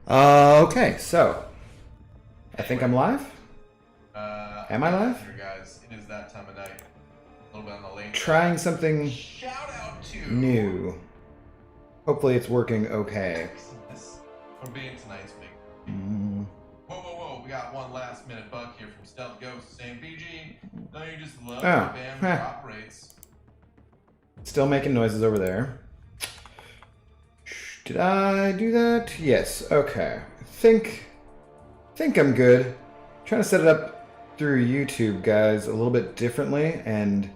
Okay, so I think I'm live. Am I live? Here, guys, it is that time of night. A little bit on the late Trying side. something Shout out to new. Hopefully it's working okay. Xmas for being tonight's big. Mm. Whoa! We got one last minute buck here from Stealth Ghost saying, "BG, don't you just love Oh, the band that operates?" Still making noises over there. Did I do that? Yes. Okay. Think I'm good. Trying to set it up through YouTube, guys, a little bit differently, and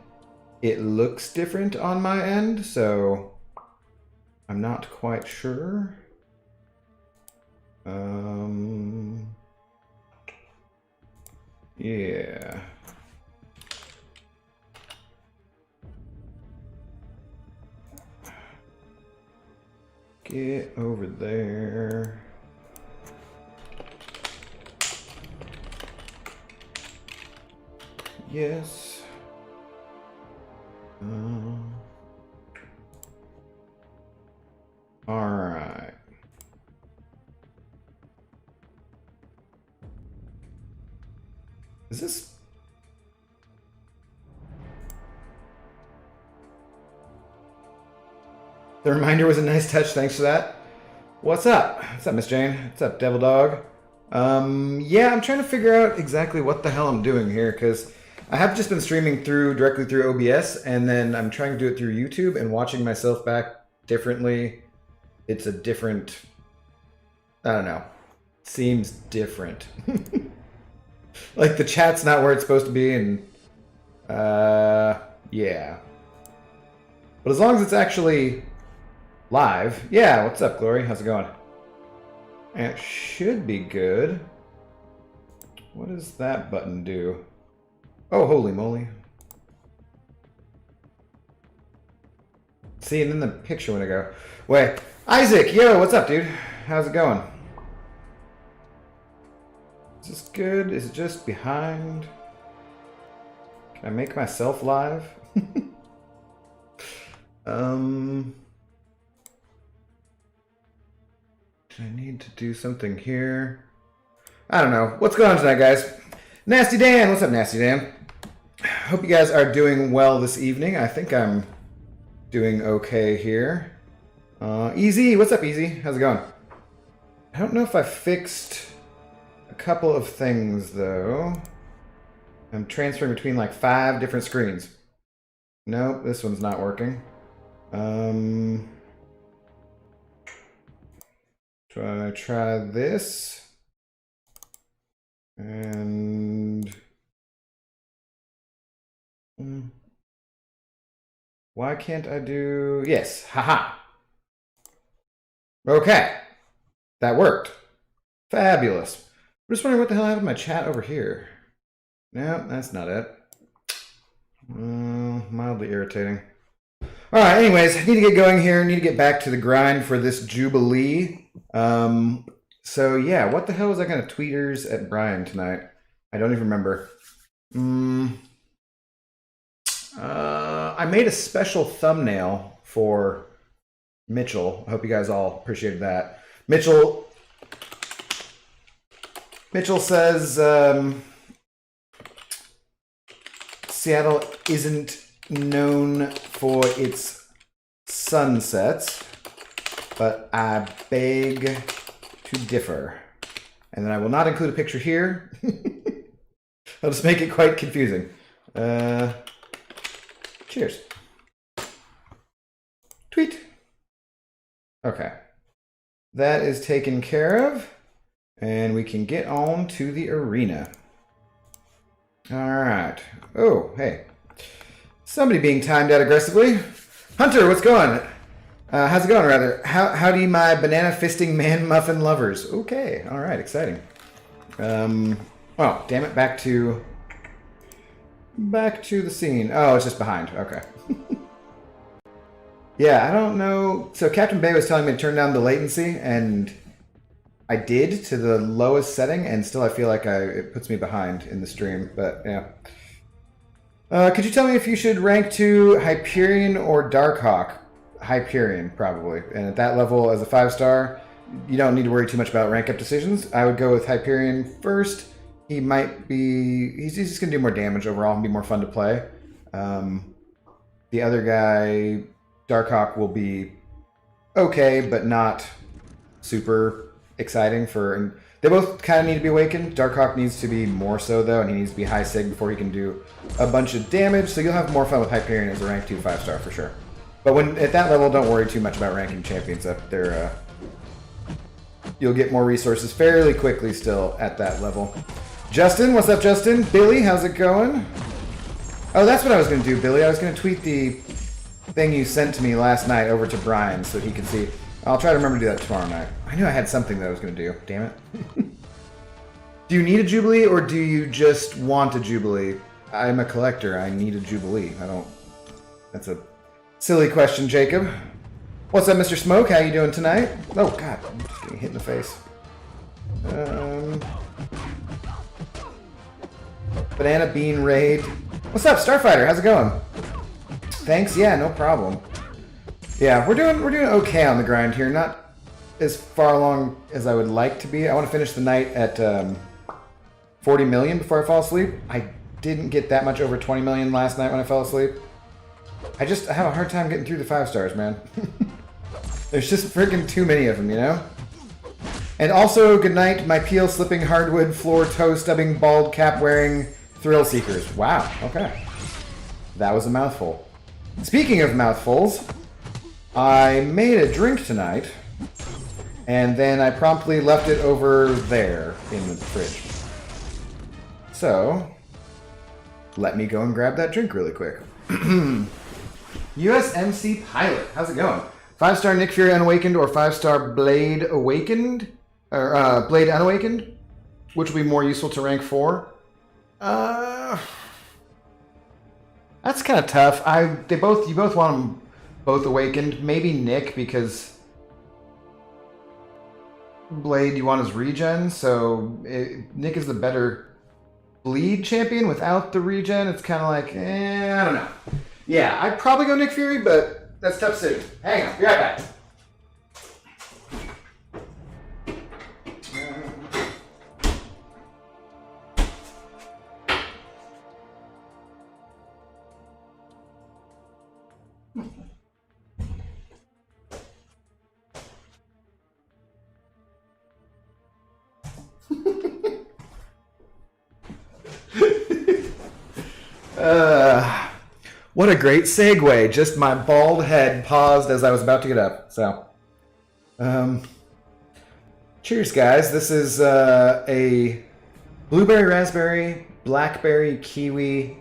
it looks different on my end, so I'm not quite sure. Yeah. Get over there. Yes. All right. Is this? The reminder was a nice touch. Thanks for that. What's up? What's up, Miss Jane? What's up, Devil Dog? Yeah, I'm trying to figure out exactly what the hell I'm doing here, because I have just been streaming directly through OBS, and then I'm trying to do it through YouTube and watching myself back differently. It's a different, I don't know, seems different. Like the chat's not where it's supposed to be, and yeah. But as long as it's actually live, yeah. What's up, Glory? How's it going? It should be good. What does that button do? Oh, holy moly. See, and then the picture when I go. Wait, Isaac, yo, what's up, dude? How's it going? Is this good? Is it just behind? Can I make myself live? Do I need to do something here? I don't know. What's going on tonight, guys? Nasty Dan, what's up, Nasty Dan? Hope you guys are doing well this evening. I think I'm doing okay here. Easy, what's up, Easy? How's it going? I don't know if I fixed a couple of things, though. I'm transferring between like 5 different screens. Nope, this one's not working. Try this. And why can't I do... Yes, haha. Okay, that worked. Fabulous. I'm just wondering what the hell I have in my chat over here. No, that's not it. Mildly irritating. All right, anyways, I need to get going here. I need to get back to the grind for this Jubilee. So yeah, what the hell was I going to tweeters at Brian tonight? I don't even remember. I made a special thumbnail for Mitchell. I hope you guys all appreciated that. Mitchell says Seattle isn't known for its sunsets, but I beg to differ. And then I will not include a picture here. I'll just make it quite confusing. Cheers. Tweet. Okay. That is taken care of. And we can get on to the arena. All right. Oh, hey. Somebody being timed out aggressively. Hunter, what's going? How's it going, rather? Howdy, my banana fisting man muffin lovers. Okay, all right, exciting. Oh, damn it, back to the scene. Oh, it's just behind. Okay. Yeah, I don't know. So Captain Bay was telling me to turn down the latency, and I did to the lowest setting, and still I feel like it puts me behind in the stream. But yeah. Could you tell me if you should rank to Hyperion or Darkhawk? Hyperion, probably. And at that level, as a 5-star, you don't need to worry too much about rank up decisions. I would go with Hyperion first. He might be... He's just going to do more damage overall and be more fun to play. The other guy, Darkhawk, will be okay, but not super exciting for... And they both kind of need to be awakened. Darkhawk needs to be more so, though, and he needs to be high sig before he can do a bunch of damage, so you'll have more fun with Hyperion as a rank 2 5-star for sure. But when at that level, don't worry too much about ranking champions up there. You'll get more resources fairly quickly still at that level. Justin, what's up, Justin? Billy, how's it going? Oh, that's what I was going to do, Billy. I was going to tweet the thing you sent to me last night over to Brian so he could see. I'll try to remember to do that tomorrow night. I knew I had something that I was going to do. Damn it. Do you need a Jubilee or do you just want a Jubilee? I'm a collector. I need a Jubilee. I don't... That's a silly question, Jacob. What's up, Mr. Smoke? How you doing tonight? Oh, God. I'm just getting hit in the face. Banana Bean Raid. What's up, Starfighter? How's it going? Thanks. Yeah, no problem. Yeah, we're doing okay on the grind here. Not as far along as I would like to be. I want to finish the night at 40 million before I fall asleep. I didn't get that much over 20 million last night when I fell asleep. I have a hard time getting through the 5 stars, man. There's just freaking too many of them, you know? And also, good night, my peel slipping hardwood, floor toe stubbing, bald cap wearing thrill seekers. Wow, okay. That was a mouthful. Speaking of mouthfuls, I made a drink tonight, and then I promptly left it over there in the fridge. So, let me go and grab that drink really quick. USMC Pilot, how's it going? 5-star Nick Fury Unawakened or 5-star Blade Awakened? Or Blade Unawakened? Which will be more useful to rank 4? That's kind of tough. You both want them both awakened. Maybe Nick, because Blade you want his regen, so Nick is the better bleed champion without the regen. It's kind of like, I don't know. Yeah, I'd probably go Nick Fury, but that's tough decision. Hang on, be right back. What a great segue. Just my bald head paused as I was about to get up. So, cheers, guys. This is a blueberry, raspberry, blackberry, kiwi.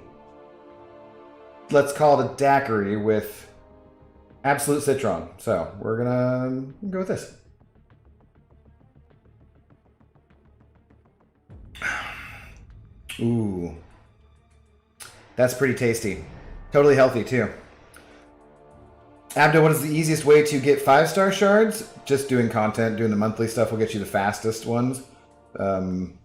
Let's call it a daiquiri with absolute citron. So, we're gonna go with this. Ooh. That's pretty tasty. Totally healthy, too. Abdo, what is the easiest way to get 5-star shards? Just doing content, doing the monthly stuff will get you the fastest ones. And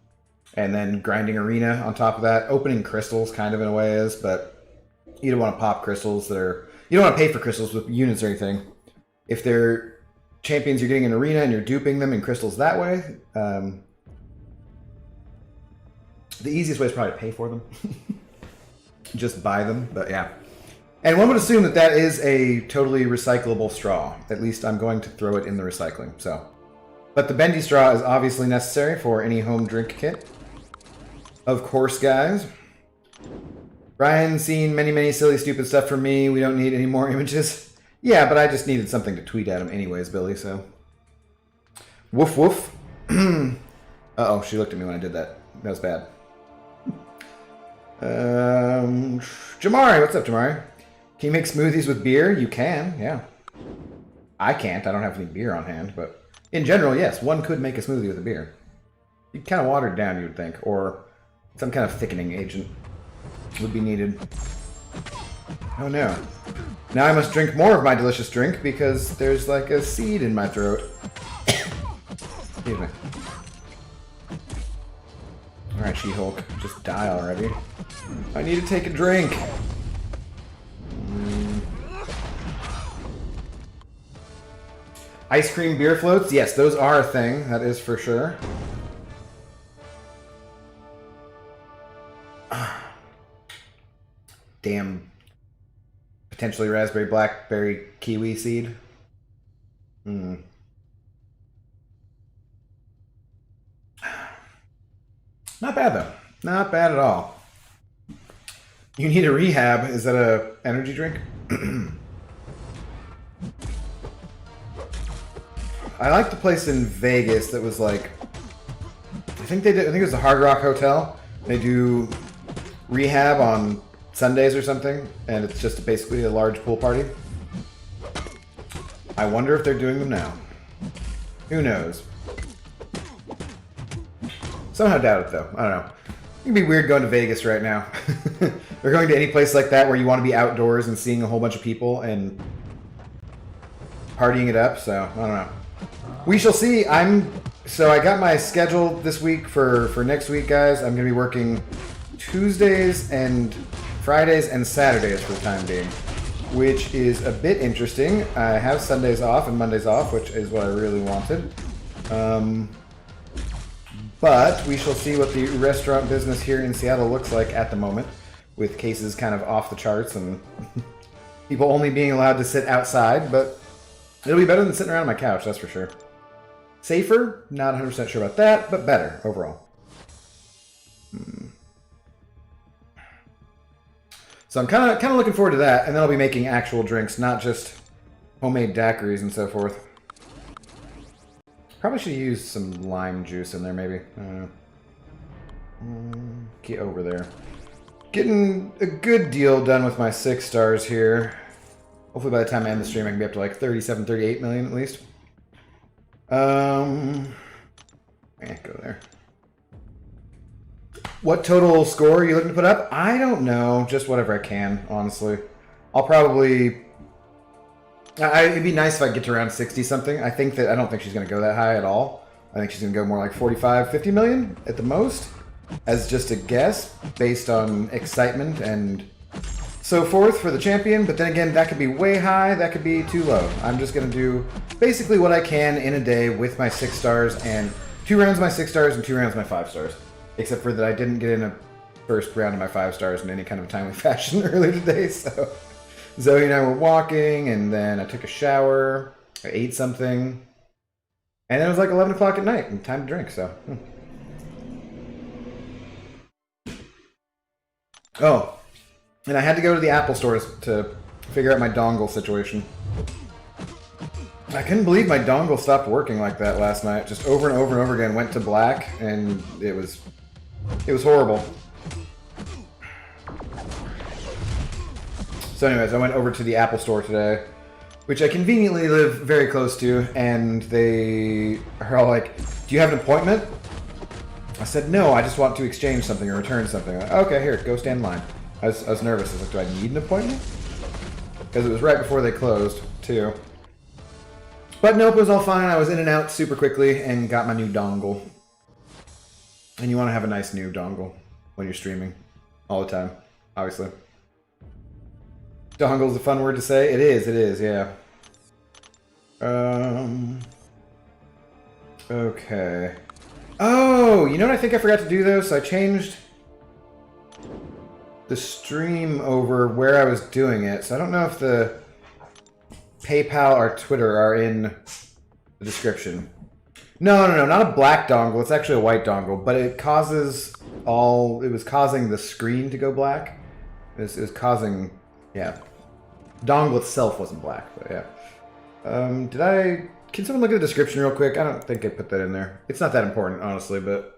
then grinding arena on top of that. Opening crystals kind of in a way is, but you don't want to pop crystals that are... You don't want to pay for crystals with units or anything. If they're champions you're getting in arena and you're duping them in crystals that way, the easiest way is probably to pay for them. Just buy them, but yeah. And one would assume that that is a totally recyclable straw. At least I'm going to throw it in the recycling, so. But the bendy straw is obviously necessary for any home drink kit. Of course, guys. Brian's seen many, many silly, stupid stuff from me. We don't need any more images. Yeah, but I just needed something to tweet at him anyways, Billy, so. Woof, woof. Uh-oh, she looked at me when I did that. That was bad. Jamari, what's up, Jamari? Can you make smoothies with beer? You can, yeah. I can't. I don't have any beer on hand, but in general, yes, one could make a smoothie with a beer. You kind of water it down, you would think, or some kind of thickening agent would be needed. Oh no. Now I must drink more of my delicious drink because there's like a seed in my throat. Excuse me. Alright, She-Hulk, just die already. I need to take a drink. Ice cream beer floats? Yes, those are a thing. That is for sure. Damn. Potentially raspberry, blackberry, kiwi seed. Hmm. Not bad, though. Not bad at all. You need a rehab. Is that a energy drink? I like the place in Vegas that was like... I think it was the Hard Rock Hotel. They do rehab on Sundays or something, and it's just basically a large pool party. I wonder if they're doing them now. Who knows? Somehow doubt it, though. I don't know. It can be weird going to Vegas right now. Or going to any place like that where you want to be outdoors and seeing a whole bunch of people and partying it up, so I don't know. We shall see. So I got my schedule this week for next week, guys. I'm going to be working Tuesdays and Fridays and Saturdays for the time being, which is a bit interesting. I have Sundays off and Mondays off, which is what I really wanted. But we shall see what the restaurant business here in Seattle looks like at the moment, with cases kind of off the charts and people only being allowed to sit outside, but it'll be better than sitting around on my couch, that's for sure. Safer? Not 100% sure about that, but better overall. So I'm kind of looking forward to that, and then I'll be making actual drinks, not just homemade daiquiris and so forth. Probably should use some lime juice in there, maybe. I don't know. Get over there. Getting a good deal done with my 6 stars here. Hopefully by the time I end the stream, I can be up to like 37, 38 million at least. Go there. What total score are you looking to put up? I don't know. Just whatever I can, honestly. I'll probably... it'd be nice if I get to around 60-something. I don't think she's going to go that high at all. I think she's going to go more like 45, 50 million at the most. As just a guess, based on excitement and so forth for the champion. But then again, that could be way high, that could be too low. I'm just going to do basically what I can in a day with my 6 stars, and 2 rounds of my 6 stars and 2 rounds of my 5 stars. Except for that I didn't get in a first round of my 5 stars in any kind of timely fashion earlier today, so... Zoe and I were walking, and then I took a shower, I ate something, and then it was like 11 o'clock at night, and time to drink, so... Oh, and I had to go to the Apple stores to figure out my dongle situation. I couldn't believe my dongle stopped working like that last night. Just over and over and over again, went to black, and it was horrible. So anyways, I went over to the Apple store today, which I conveniently live very close to, and they are all like, do you have an appointment? I said, no, I just want to exchange something or return something. Like, okay, here, go stand in line. I was nervous. I was like, do I need an appointment? Because it was right before they closed, too. But nope, it was all fine. I was in and out super quickly and got my new dongle. And you want to have a nice new dongle when you're streaming all the time, obviously. Dongle's a fun word to say. It is, yeah. Okay. Oh, you know what I think I forgot to do, though? So I changed the stream over where I was doing it. So I don't know if the PayPal or Twitter are in the description. No, not a black dongle. It's actually a white dongle, but it was causing the screen to go black. It was causing, yeah. Dongle itself wasn't black, but yeah. Can someone look at the description real quick? I don't think I put that in there. It's not that important, honestly, but,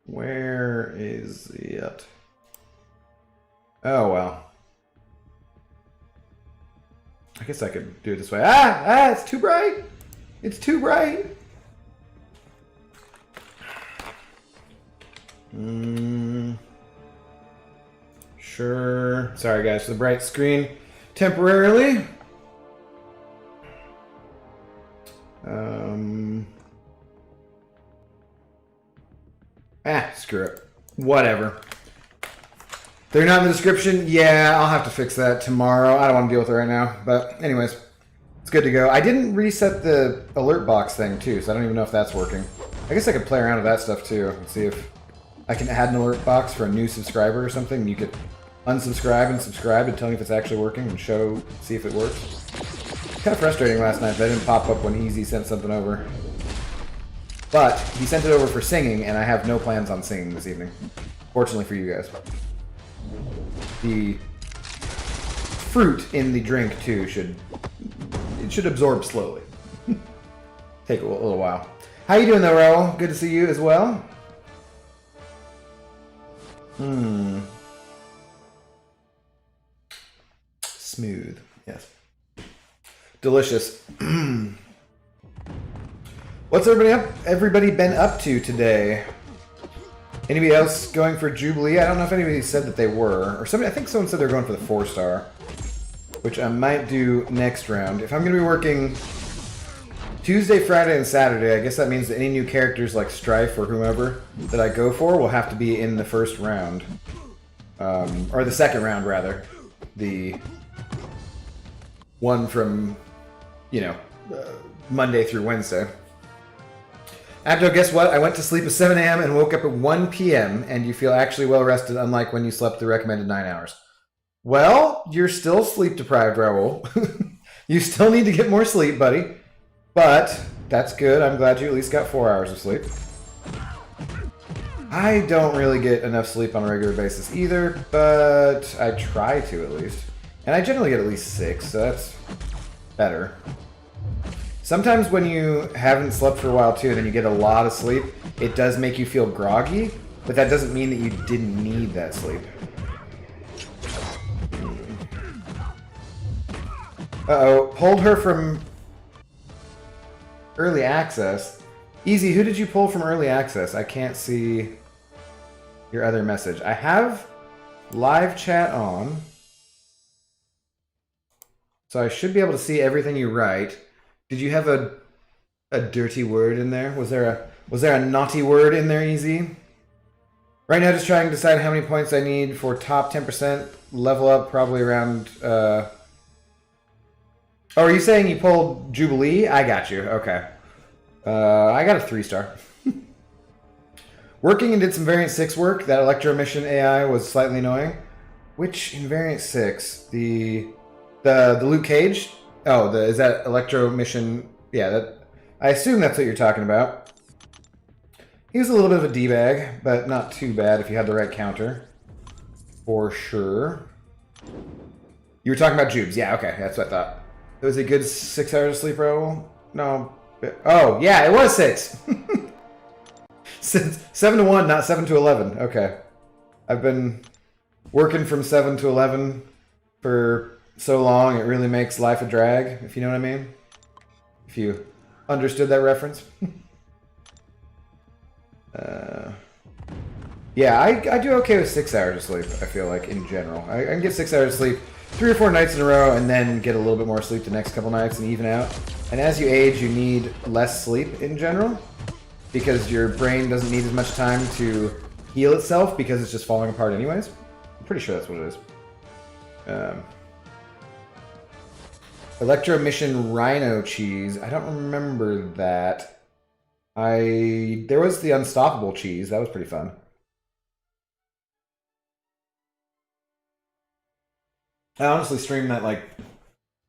where is it? Oh, well. I guess I could do it this way. It's too bright! It's too bright! Sure. Sorry, guys, for the bright screen temporarily. Screw it. Whatever. They're not in the description? Yeah, I'll have to fix that tomorrow. I don't want to deal with it right now. But anyways, it's good to go. I didn't reset the alert box thing too, so I don't even know if that's working. I guess I could play around with that stuff too and see if I can add an alert box for a new subscriber or something. You could unsubscribe and subscribe and tell me if it's actually working and see if it works. Kind of frustrating last night that I didn't pop up when Easy sent something over. But he sent it over for singing, and I have no plans on singing this evening. Fortunately for you guys. The fruit in the drink too should absorb slowly. Take a little while. How you doing though, Raul? Good to see you as well. Smooth. Yes. Delicious. What's everybody been up to today? Anybody else going for Jubilee? I don't know if anybody said that they were. Or somebody, I think someone said they're going for the 4-star. Which I might do next round. If I'm going to be working Tuesday, Friday, and Saturday, I guess that means that any new characters like Strife or whomever that I go for will have to be in the first round. Or the second round, rather. The one from, you know, Monday through Wednesday. Abdo, guess what? I went to sleep at 7 a.m. and woke up at 1 p.m. and you feel actually well rested, unlike when you slept the recommended 9 hours. Well, you're still sleep deprived, Raul. You still need to get more sleep, buddy. But that's good. I'm glad you at least got 4 hours of sleep. I don't really get enough sleep on a regular basis either, but I try to at least. And I generally get at least 6, so that's better. Sometimes when you haven't slept for a while too, then you get a lot of sleep, it does make you feel groggy, but that doesn't mean that you didn't need that sleep. Uh-oh, pulled her from early access. Easy, who did you pull from early access? I can't see your other message. I have live chat on, so I should be able to see everything you write. Did you have a dirty word in there? Was there a naughty word in there, Easy? Right now, just trying to decide how many points I need for top 10% level up, probably around. Oh, are you saying you pulled Jubilee? I got you. Okay. I got a 3-star. Working and did some variant 6 work. That Electro Mission AI was slightly annoying. Which in variant 6, the Luke Cage. Oh, is that Electro Mission? Yeah, I assume that's what you're talking about. He was a little bit of a D-bag, but not too bad if you had the right counter. For sure. You were talking about Jubes. Yeah, okay, that's what I thought. It was a good 6 hours of sleep, Raul? No. Oh, yeah, it was 6. 7 to 1, not 7 to 11. Okay. I've been working from 7 to 11 for so long, it really makes life a drag, if you know what I mean. If you understood that reference. Yeah, I do okay with 6 hours of sleep, I feel like, in general. I can get 6 hours of sleep 3 or 4 nights in a row and then get a little bit more sleep the next couple nights and even out. And as you age, you need less sleep in general because your brain doesn't need as much time to heal itself because it's just falling apart anyways. I'm pretty sure that's what it is. Electro Mission Rhino Cheese. I don't remember that. There was the Unstoppable Cheese. That was pretty fun. I honestly streamed that like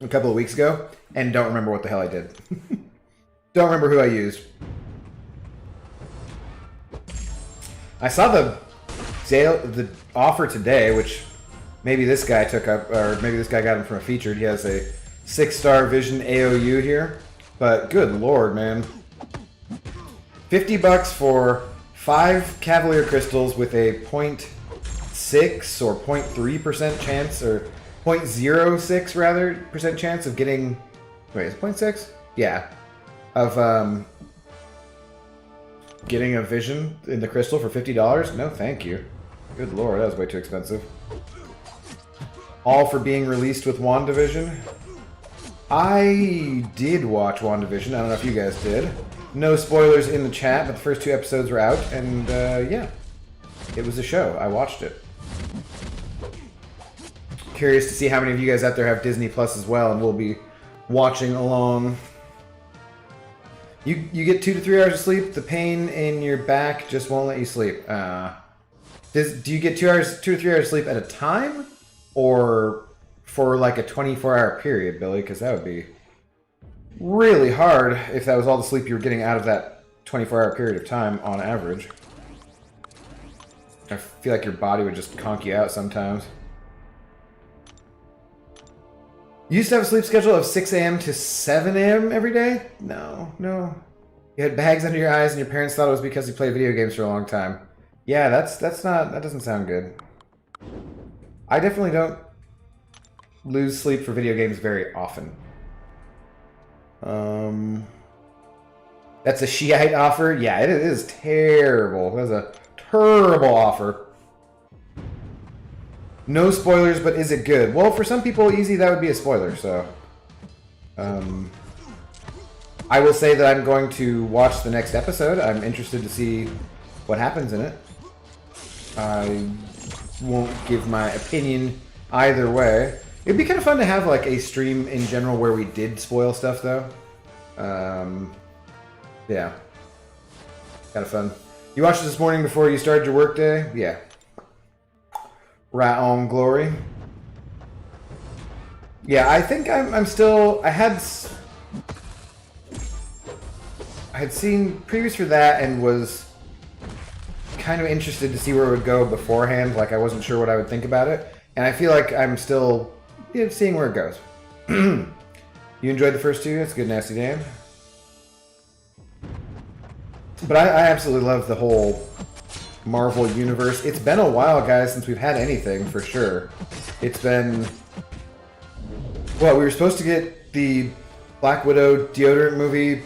a couple of weeks ago and don't remember what the hell I did. Don't remember who I used. I saw the offer today, which maybe this guy took up, or maybe this guy got him from a featured. He has a 6-star Vision AOU here, but good lord, man. $50 for 5 Cavalier Crystals with a 0.6 or 0.3% chance, or 0.06 rather percent chance of getting. Wait, is it 0.6? Yeah, of getting a Vision in the crystal for $50. No, thank you. Good lord, that was way too expensive. All for being released with WandaVision. I did watch WandaVision. I don't know if you guys did. No spoilers in the chat, but the first 2 episodes were out, and yeah, it was a show. I watched it. curious to see how many of you guys out there have Disney Plus as well, and we'll be watching along. You get 2 to 3 hours of sleep. The pain in your back just won't let you sleep. Do you get 2 to 3 hours of sleep at a time, or for like a 24-hour period, Billy? Because that would be really hard if that was all the sleep you were getting out of that 24-hour period of time on average. I feel like your body would just conk you out sometimes. You used to have a sleep schedule of 6 a.m. to 7 a.m. every day? No. You had bags under your eyes and your parents thought it was because you played video games for a long time. Yeah, that doesn't sound good. I definitely don't lose sleep for video games very often. That's a Shiite offer? Yeah, it is terrible. That's a terrible offer. No spoilers, but is it good? Well, for some people, easy, that would be a spoiler, so... I will say that I'm going to watch the next episode. I'm interested to see what happens in it. I won't give my opinion either way. It'd be kind of fun to have, like, a stream in general where we did spoil stuff, though. Yeah. Kind of fun. You watched it this morning before you started your workday? Yeah. Right on, Glory. Yeah, I think I'm still... I had seen previews for that and was kind of interested to see where it would go beforehand. Like, I wasn't sure what I would think about it. And I feel like I'm still seeing where it goes. You enjoyed the first 2? That's good, Nasty Dan. But I absolutely love the whole Marvel universe. It's been a while, guys, since we've had anything, for sure. It's been... Well, we were supposed to get the Black Widow deodorant movie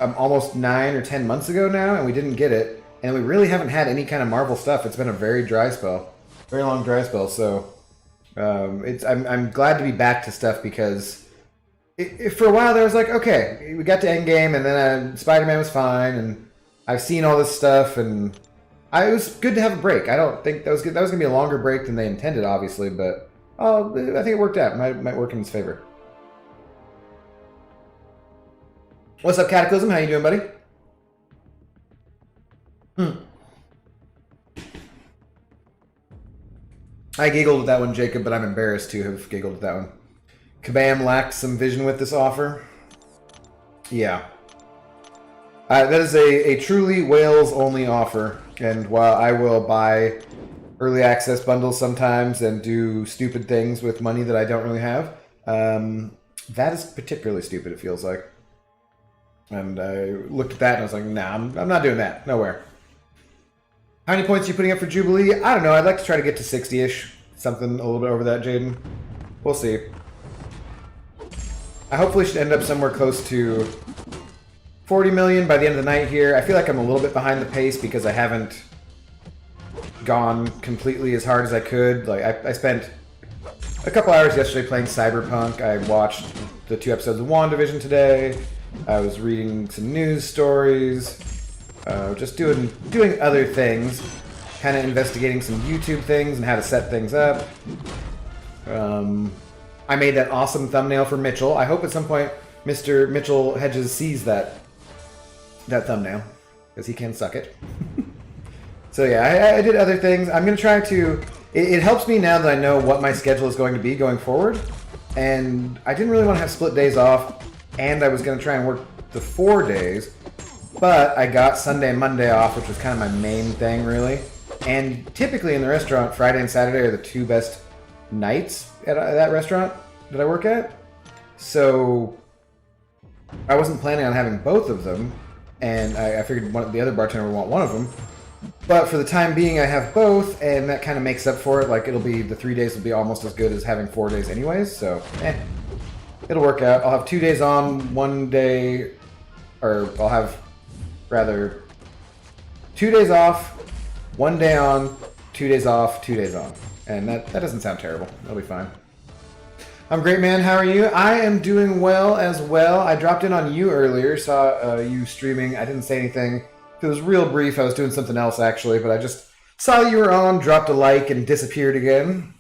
almost 9 or 10 months ago now, and we didn't get it. And we really haven't had any kind of Marvel stuff. It's been a very dry spell. Very long dry spell, so... I'm glad to be back to stuff because... for a while there was like, okay, we got to Endgame, and then Spider-Man was fine, and I've seen all this stuff, and it was good to have a break. I don't think that was good. That was going to be a longer break than they intended, obviously, but I think it worked out. It might work in its favor. What's up, Cataclysm? How you doing, buddy? I giggled at that one, Jacob, but I'm embarrassed to have giggled at that one. Kabam lacked some vision with this offer. Yeah. That is a truly Wales-only offer. And while I will buy early access bundles sometimes and do stupid things with money that I don't really have, that is particularly stupid, it feels like. And I looked at that and I was like, nah, I'm not doing that. Nowhere. How many points are you putting up for Jubilee? I don't know. I'd like to try to get to 60-ish. Something a little bit over that, Jaden. We'll see. I hopefully should end up somewhere close to 40 million by the end of the night here. I feel like I'm a little bit behind the pace because I haven't gone completely as hard as I could. Like I spent a couple hours yesterday playing Cyberpunk. I watched the 2 episodes of WandaVision today. I was reading some news stories. Just doing other things. Kind of investigating some YouTube things and how to set things up. I made that awesome thumbnail for Mitchell. I hope at some point Mr. Mitchell Hedges sees that thumbnail, because he can suck it. So yeah, I did other things. I'm going to try to... It helps me now that I know what my schedule is going to be going forward. And I didn't really want to have split days off, and I was going to try and work the 4 days. But I got Sunday and Monday off, which was kind of my main thing, really. And typically in the restaurant, Friday and Saturday are the 2 best nights at that restaurant that I work at. So I wasn't planning on having both of them, and I figured the other bartender would want one of them. But for the time being, I have both, and that kind of makes up for it. Like, the 3 days will be almost as good as having 4 days anyways, so it'll work out. I'll have 2 days on, 1 day, or I'll have, rather, 2 days off, 1 day on, 2 days off, 2 days on. And that doesn't sound terrible. That'll be fine. I'm great, man. How are you? I am doing well as well. I dropped in on you earlier, saw you streaming. I didn't say anything. It was real brief. I was doing something else, actually, but I just saw you were on, dropped a like, and disappeared again.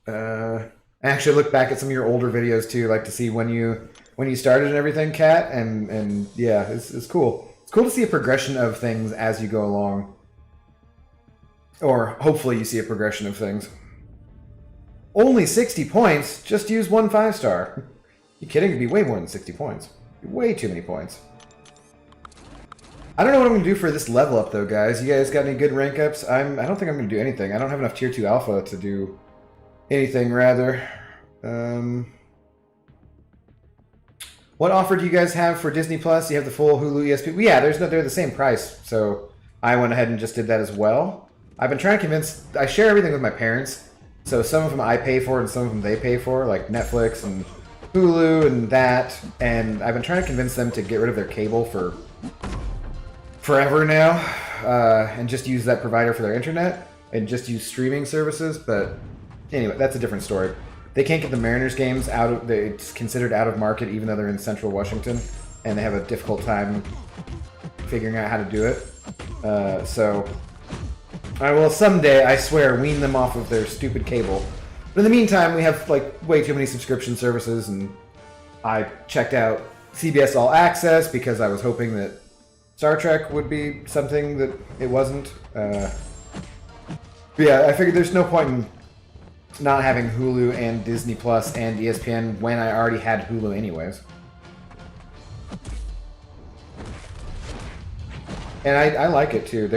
I actually look back at some of your older videos too, like to see when you started and everything, Kat, and yeah, it's cool. It's cool to see a progression of things as you go along, or hopefully you see a progression of things. Only 60 points. Just use 1 5-star. You kidding? It'd be way more than 60 points. Way too many points. I don't know what I'm gonna do for this level up though, guys. You guys got any good rank ups? I don't think I'm gonna do anything. I don't have enough tier 2 alpha to do anything rather. What offer do you guys have for Disney Plus? You have the full Hulu ESP. Well, yeah, they're the same price, so I went ahead and just did that as well. I've been trying to convince. I share everything with my parents, so some of them I pay for and some of them they pay for, like Netflix and Hulu and that. And I've been trying to convince them to get rid of their cable for forever now, and just use that provider for their internet and just use streaming services. But anyway, that's a different story. They can't get the Mariners games out of. It's considered out of market, even though they're in Central Washington, and they have a difficult time figuring out how to do it. So I will someday, I swear, wean them off of their stupid cable. But in the meantime, we have like way too many subscription services, and I checked out CBS All Access because I was hoping that Star Trek would be something that it wasn't. But yeah, I figured there's no point in not having Hulu and Disney Plus and ESPN when I already had Hulu anyways. And I like it too.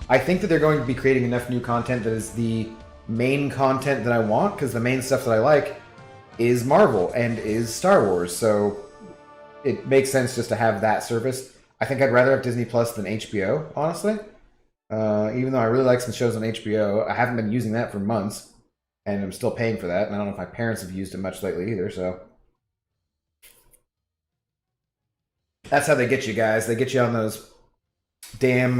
I think that they're going to be creating enough new content that is the main content that I want, because the main stuff that I like is Marvel and is Star Wars, so it makes sense just to have that service. I think I'd rather have Disney Plus than HBO, honestly. Even though I really like some shows on HBO, I haven't been using that for months. And I'm still paying for that, and I don't know if my parents have used it much lately either, so. That's how they get you guys. They get you on those damn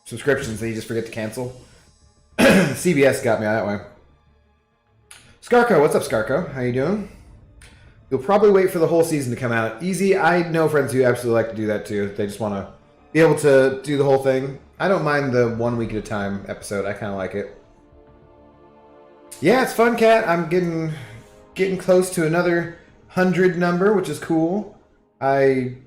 subscriptions that you just forget to cancel. CBS got me that way. Scarco, what's up, Scarco? How you doing? You'll probably wait for the whole season to come out. Easy, I know friends who absolutely like to do that too. They just want to be able to do the whole thing. I don't mind the 1 week at a time episode. I kind of like it. Yeah, it's fun, Kat. I'm getting close to another 100 number, which is cool. I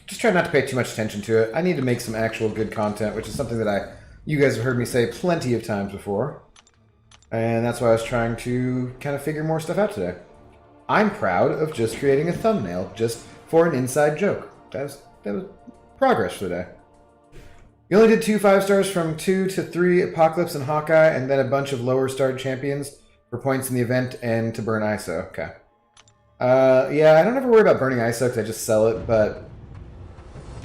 just try not to pay too much attention to it. I need to make some actual good content, which is something that you guys have heard me say plenty of times before. And that's why I was trying to kind of figure more stuff out today. I'm proud of just creating a thumbnail just for an inside joke. That was progress for the day. You only did 2 5-stars from 2 to 3 Apocalypse and Hawkeye, and then a bunch of lower starred champions for points in the event and to burn ISO. Okay. Yeah, I don't ever worry about burning ISO because I just sell it, but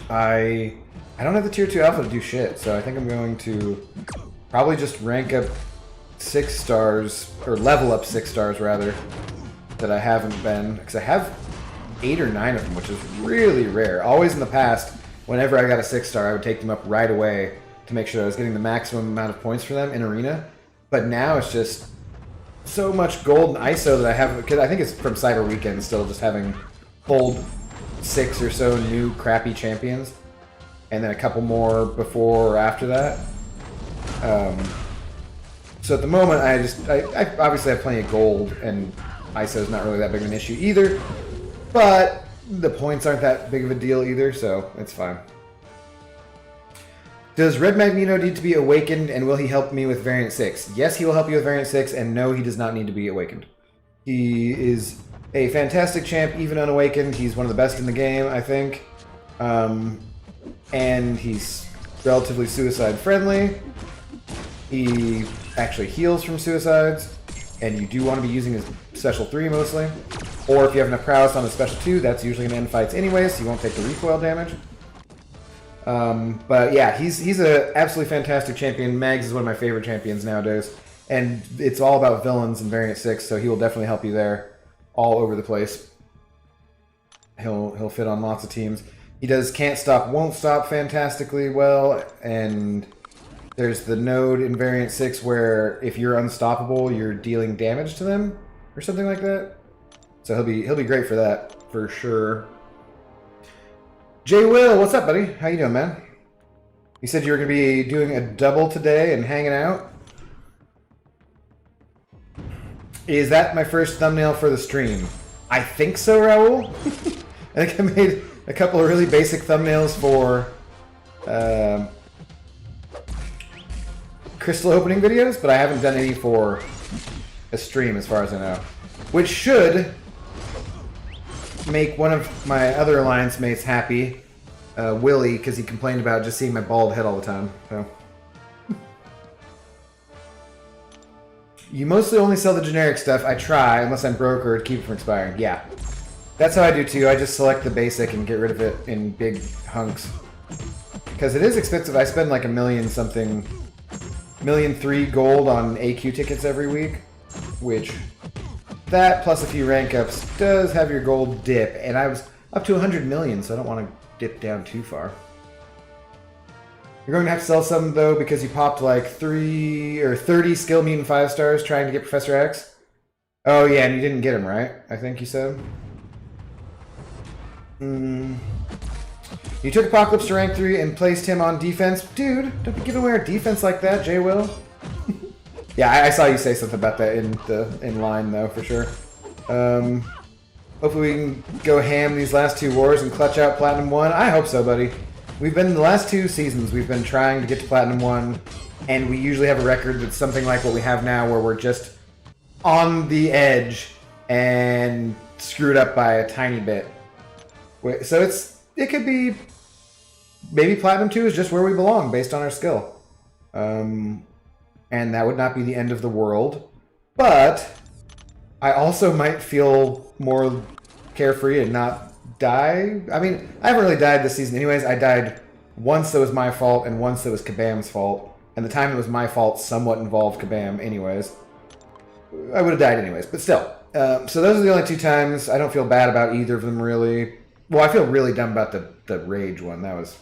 I don't have the tier 2 alpha to do shit, so I think I'm going to probably just rank up 6 stars, or level up 6 stars rather, that I haven't been, because I have 8 or 9 of them, which is really rare. Always in the past, whenever I got a 6-star, I would take them up right away to make sure I was getting the maximum amount of points for them in Arena. But now it's just so much gold and ISO that I have, because I think it's from Cyber Weekend still, just having pulled 6 or so new crappy champions, and then a couple more before or after that. So at the moment, I obviously have plenty of gold, and ISO is not really that big of an issue either, but the points aren't that big of a deal either, so it's fine. Does Red Magneto need to be awakened, and will he help me with Variant 6? Yes, he will help you with Variant 6, and no, he does not need to be awakened. He is a fantastic champ, even unawakened. He's one of the best in the game, I think. And he's relatively suicide-friendly. He actually heals from suicides, and you do want to be using his Special 3 mostly. Or if you have enough prowess on his Special 2, that's usually going to end fights anyway, so you won't take the recoil damage. But yeah, he's an absolutely fantastic champion. Mags is one of my favorite champions nowadays. And it's all about villains in Variant 6, so he will definitely help you there all over the place. He'll fit on lots of teams. He does Can't Stop, Won't Stop fantastically well, and there's the node in Variant 6 where if you're unstoppable, you're dealing damage to them, or something like that. So he'll be great for that, for sure. Jay Will, what's up, buddy? How you doing, man? You said you were going to be doing a double today and hanging out? Is that my first thumbnail for the stream? I think so, Raul. I think I made a couple of really basic thumbnails for crystal opening videos, but I haven't done any for a stream as far as I know. Which should make one of my other alliance mates happy, Willie, because he complained about just seeing my bald head all the time. So. You mostly only sell the generic stuff. I try, unless I'm broke or to keep it from expiring. Yeah. That's how I do too. I just select the basic and get rid of it in big hunks. Because it is expensive. I spend like $1,000,000 1,000,003 gold on AQ tickets every week. Which, that plus a few rank ups does have your gold dip. And I was up to 100 million, so I don't want to dip down too far. You're going to have to sell some, though, because you popped like 3 or 30 skill mutant 5 stars trying to get Professor X. Oh, yeah, and you didn't get him, right? I think you said. You took Apocalypse to rank 3 and placed him on defense. Dude, don't be giving away our defense like that, J-Will. Yeah, I saw you say something about that in line, though, for sure. Hopefully we can go ham these last 2 wars and clutch out Platinum 1. I hope so, buddy. We've been in the last 2 seasons, we've been trying to get to Platinum 1, and we usually have a record that's something like what we have now, where we're just on the edge and screwed up by a tiny bit. So it could be, maybe Platinum 2 is just where we belong, based on our skill. And that would not be the end of the world. But I also might feel more carefree and not die. I mean, I haven't really died this season anyways. I died once that was my fault and once that was Kabam's fault. And the time it was my fault somewhat involved Kabam anyways. I would have died anyways, but still. So those are the only 2 times. I don't feel bad about either of them, really. Well, I feel really dumb about the rage one. That was...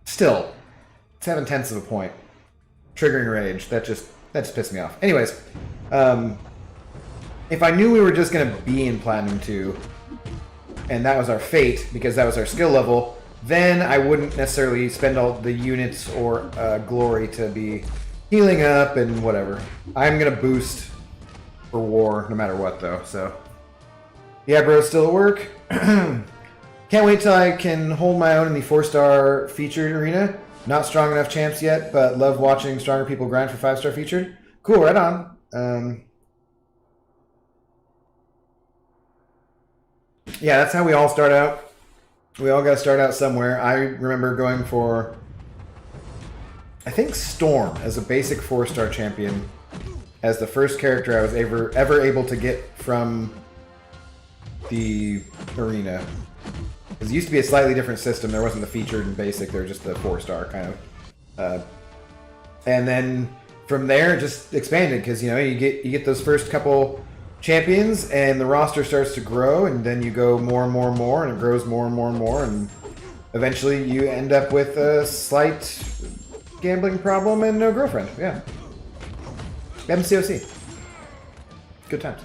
Still, 7/10 of a point. Triggering rage. That just pissed me off. Anyways, if I knew we were just going to be in Platinum 2, and that was our fate, because that was our skill level, then I wouldn't necessarily spend all the units or glory to be healing up and whatever. I'm going to boost for war no matter what, though, so... Yeah, bro, still at work. Can't wait till I can hold my own in the 4-star featured arena. Not strong enough champs yet, but love watching stronger people grind for 5-star featured. Cool, right on. Yeah, that's how we all start out. We all got to start out somewhere. I remember going for, I think, Storm as a basic 4-star champion, as the first character I was ever able to get from the arena. Because it used to be a slightly different system. There wasn't the featured and basic. There was just the 4-star kind of. And then from there, it just expanded because you get those first couple champions, and the roster starts to grow, and then you go more and more and more, and it grows more and more and more, and eventually you end up with a slight gambling problem and no girlfriend. Yeah. MCOC. Good times.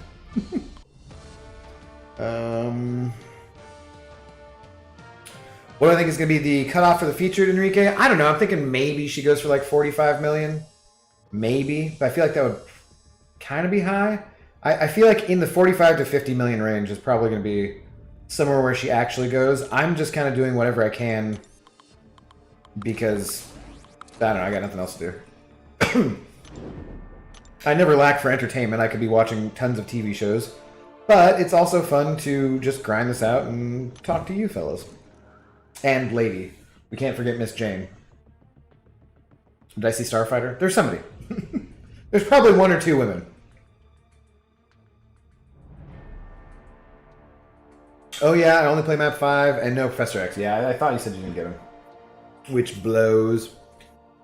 What do I think is going to be the cutoff for the featured Enrique? I don't know. I'm thinking maybe she goes for like 45 million. Maybe. But I feel like that would kind of be high. I feel like in the 45 to 50 million range is probably going to be somewhere where she actually goes. I'm just kind of doing whatever I can because, I don't know, I got nothing else to do. I never lack for entertainment. I could be watching tons of TV shows. But it's also fun to just grind this out and talk to you fellas. And lady. We can't forget Miss Jane. Did I see Starfighter? There's somebody. There's probably 1 or 2 women. Oh yeah, I only play map 5 and no Professor X. Yeah, I thought you said you didn't get him. Which blows.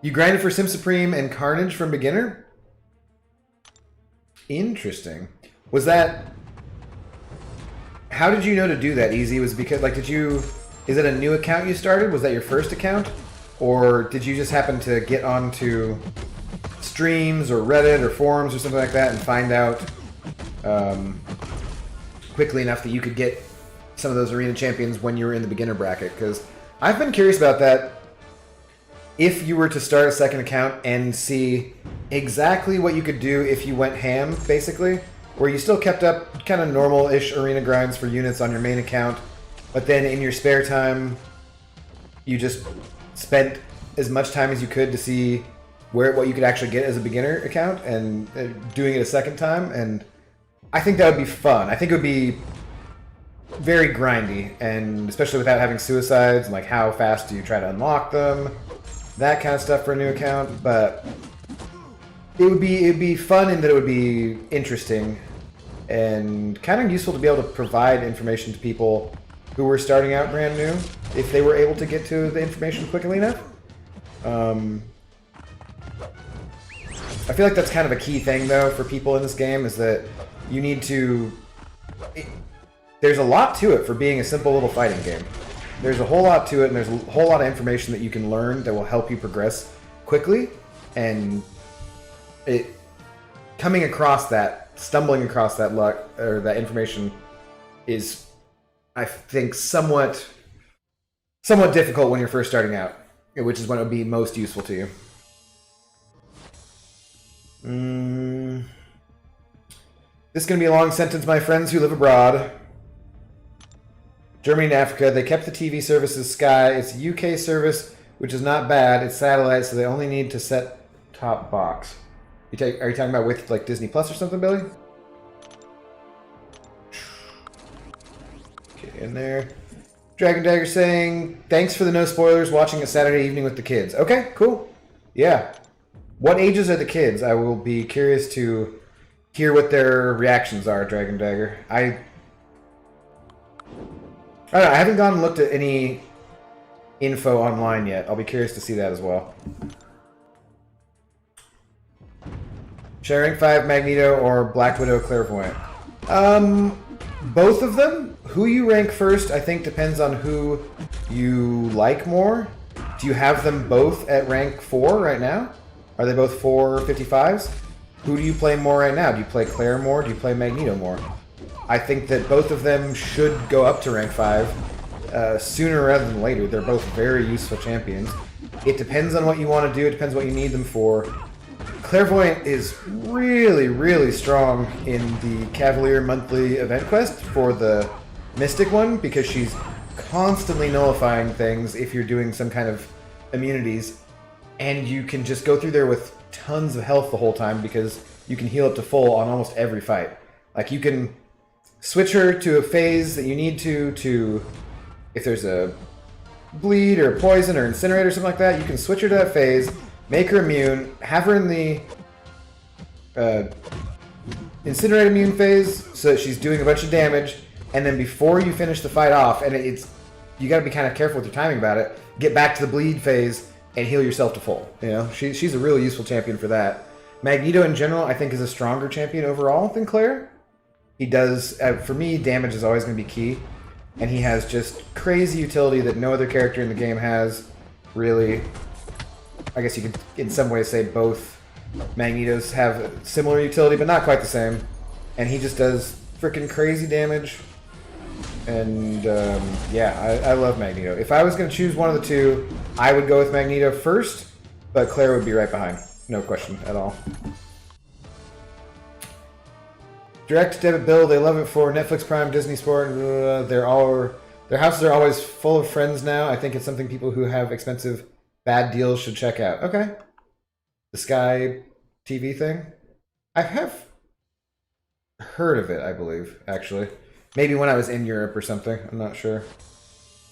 You grinded for Sim Supreme and Carnage from beginner? Interesting. Was that... How did you know to do that, Easy? Was it because, like, did you... Is it a new account you started? Was that your first account? Or did you just happen to get onto streams or Reddit or forums or something like that and find out quickly enough that you could get some of those arena champions when you were in the beginner bracket? Because I've been curious about that. If you were to start a second account and see exactly what you could do if you went ham, basically, where you still kept up kind of normal-ish arena grinds for units on your main account, but then in your spare time, you just spent as much time as you could to see what you could actually get as a beginner account and doing it a second time, and I think that would be fun. I think it would be very grindy, and especially without having suicides, and like how fast do you try to unlock them, that kind of stuff for a new account. But it'd be fun in that it would be interesting and kind of useful to be able to provide information to people who were starting out brand new if they were able to get to the information quickly enough. I feel like that's kind of a key thing though for people in this game, is that you need to... There's a lot to it for being a simple little fighting game. There's a whole lot to it, and there's a whole lot of information that you can learn that will help you progress quickly, and coming across that, stumbling across that luck, or that information is, I think, somewhat difficult when you're first starting out, which is when it would be most useful to you. This is going to be a long sentence, my friends who live abroad. Germany and Africa, they kept the TV services Sky. It's a UK service, which is not bad. It's satellite, so they only need to set top box. Are you talking about with like Disney Plus or something, Billy? Okay, in there. Dragon Dagger saying, thanks for the no spoilers, watching a Saturday evening with the kids. Okay, cool. Yeah. What ages are the kids? I will be curious to hear what their reactions are, Dragon Dagger. I don't know, I haven't gone and looked at any info online yet. I'll be curious to see that as well. Should I rank 5 Magneto or Black Widow Clairvoyant? Both of them. Who you rank first, I think, depends on who you like more. Do you have them both at rank 4 right now? Are they both 455s? Who do you play more right now? Do you play Claire more? Do you play Magneto more? I think that both of them should go up to rank 5 sooner rather than later. They're both very useful champions. It depends on what you want to do. It depends what you need them for. Clairvoyant is really, really strong in the Cavalier monthly event quest for the Mystic one, because she's constantly nullifying things if you're doing some kind of immunities, and you can just go through there with tons of health the whole time because you can heal up to full on almost every fight. Like, you can switch her to a phase that you need to if there's a bleed or poison or incinerate or something like that, you can switch her to that phase, make her immune, have her in the incinerate immune phase so that she's doing a bunch of damage, and then before you finish the fight off, and you got to be kind of careful with your timing about it, get back to the bleed phase and heal yourself to full. You know, she's a really useful champion for that. Magneto in general, I think, is a stronger champion overall than Claire. He does, for me, damage is always going to be key, and he has just crazy utility that no other character in the game has, really. I guess you could, in some ways, say both Magnetos have similar utility, but not quite the same. And he just does freaking crazy damage. And, yeah, I love Magneto. If I was going to choose one of the two, I would go with Magneto first, but Claire would be right behind. No question at all. Direct debit bill, they love it for Netflix, Prime, Disney Sport. Their houses are always full of friends now. I think it's something people who have expensive bad deals should check out. Okay. The Sky TV thing? I have heard of it, I believe, actually. Maybe when I was in Europe or something. I'm not sure.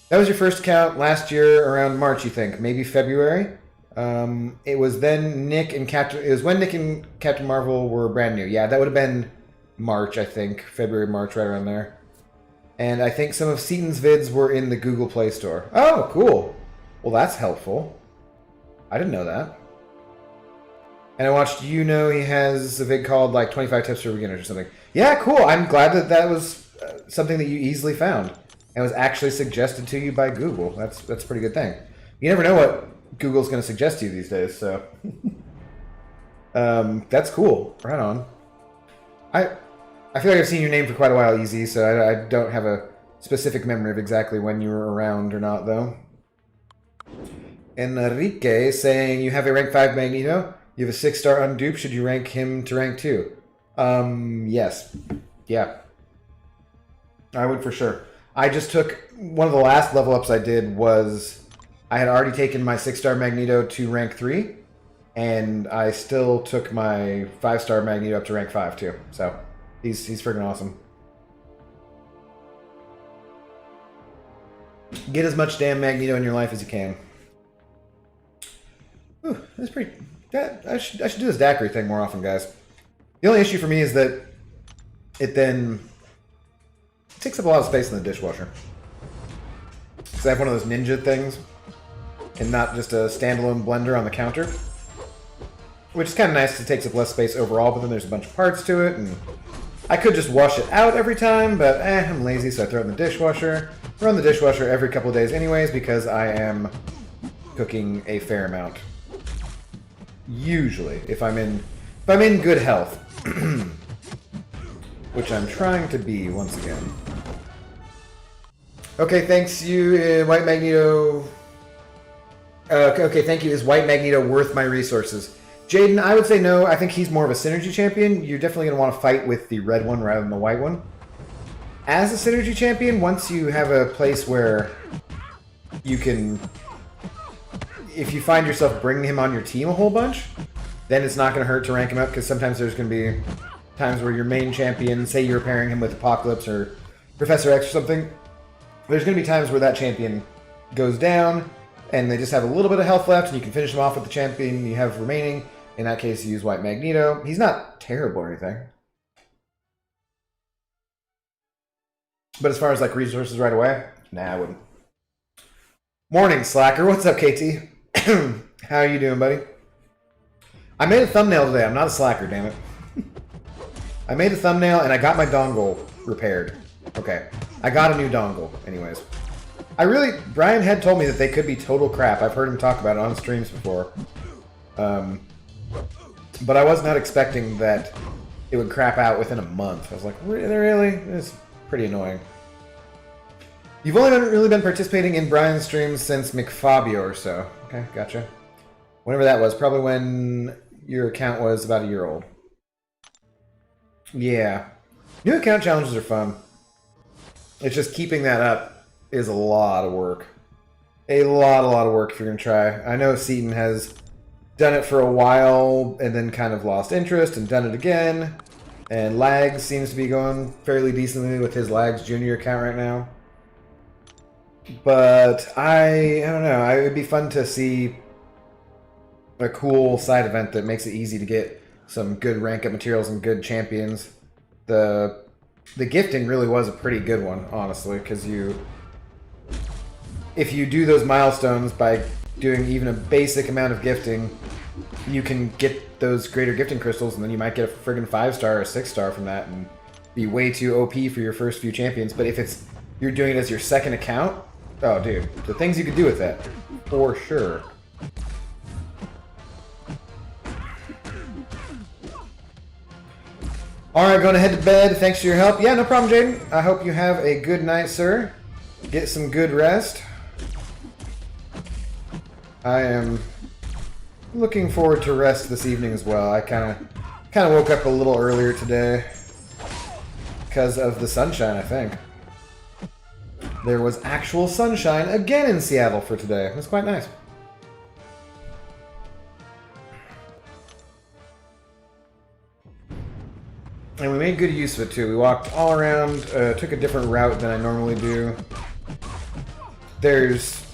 That was your first account last year around March, you think? Maybe February? It was then Nick and Captain... It was when Nick and Captain Marvel were brand new. Yeah, that would have been March, I think. February, March, right around there. And I think some of Seaton's vids were in the Google Play Store. Oh, cool. Well, that's helpful. I didn't know that. And I watched, he has a vid called like 25 Tips for Beginners or something. Yeah, cool. I'm glad that that was something that you easily found and was actually suggested to you by Google. That's a pretty good thing. You never know what Google's going to suggest to you these days, so that's cool. Right on. I feel like I've seen your name for quite a while, Easy, so I don't have a specific memory of exactly when you were around or not, though. Enrique saying you have a rank 5 Magneto. You have a 6-star undupe. Should you rank him to rank 2? Yes. Yeah. I would for sure. I just took... One of the last level ups I did was... I had already taken my 6-star Magneto to rank 3. And I still took my 5-star Magneto up to rank 5 too. So, he's freaking awesome. Get as much damn Magneto in your life as you can. Ooh, that's pretty... I should do this daiquiri thing more often, guys. The only issue for me is that it then takes up a lot of space in the dishwasher. Because I have one of those ninja things, and not just a standalone blender on the counter. Which is kind of nice because it takes up less space overall, but then there's a bunch of parts to it, and I could just wash it out every time, but I'm lazy, so I throw it in the dishwasher. I run the dishwasher every couple of days anyways, because I am cooking a fair amount. Usually, if I'm in good health, which I'm trying to be once again. Okay, thanks you, White Magneto. Okay, thank you. Is White Magneto worth my resources? Jaden, I would say no. I think he's more of a synergy champion. You're definitely going to want to fight with the red one rather than the white one. As a synergy champion, once you have a place where you can... If you find yourself bringing him on your team a whole bunch, then it's not going to hurt to rank him up, because sometimes there's going to be times where your main champion, say you're pairing him with Apocalypse or Professor X or something, there's going to be times where that champion goes down, and they just have a little bit of health left, and you can finish them off with the champion you have remaining. In that case, you use White Magneto. He's not terrible or anything. But as far as like resources right away, nah, I wouldn't. Morning, Slacker. What's up, KT? How are you doing, buddy? I made a thumbnail today. I'm not a slacker, damn it. I made a thumbnail and I got my dongle repaired. Okay. I got a new dongle, anyways. Brian had told me that they could be total crap. I've heard him talk about it on streams before. But I was not expecting that it would crap out within a month. I was like, really? It's pretty annoying. You've only really been participating in Brian's streams since McFabio or so. Okay, gotcha. Whenever that was, probably when your account was about a year old. Yeah. New account challenges are fun. It's just keeping that up is a lot of work. A lot of work if you're going to try. I know Seaton has done it for a while and then kind of lost interest and done it again. And Lags seems to be going fairly decently with his Lags Junior account right now. But I don't know. It would be fun to see a cool side event that makes it easy to get some good rank up materials and good champions. The gifting really was a pretty good one, honestly, because if you do those milestones by doing even a basic amount of gifting, you can get those greater gifting crystals, and then you might get a friggin' 5-star or 6-star from that and be way too OP for your first few champions. But if you're doing it as your second account, oh dude, the things you could do with that, for sure. Alright, going to head to bed. Thanks for your help. Yeah, no problem, Jaden. I hope you have a good night, sir. Get some good rest. I am looking forward to rest this evening as well. I kind of woke up a little earlier today because of the sunshine, I think. There was actual sunshine again in Seattle for today. It was quite nice. And we made good use of it too. We walked all around, took a different route than I normally do. There's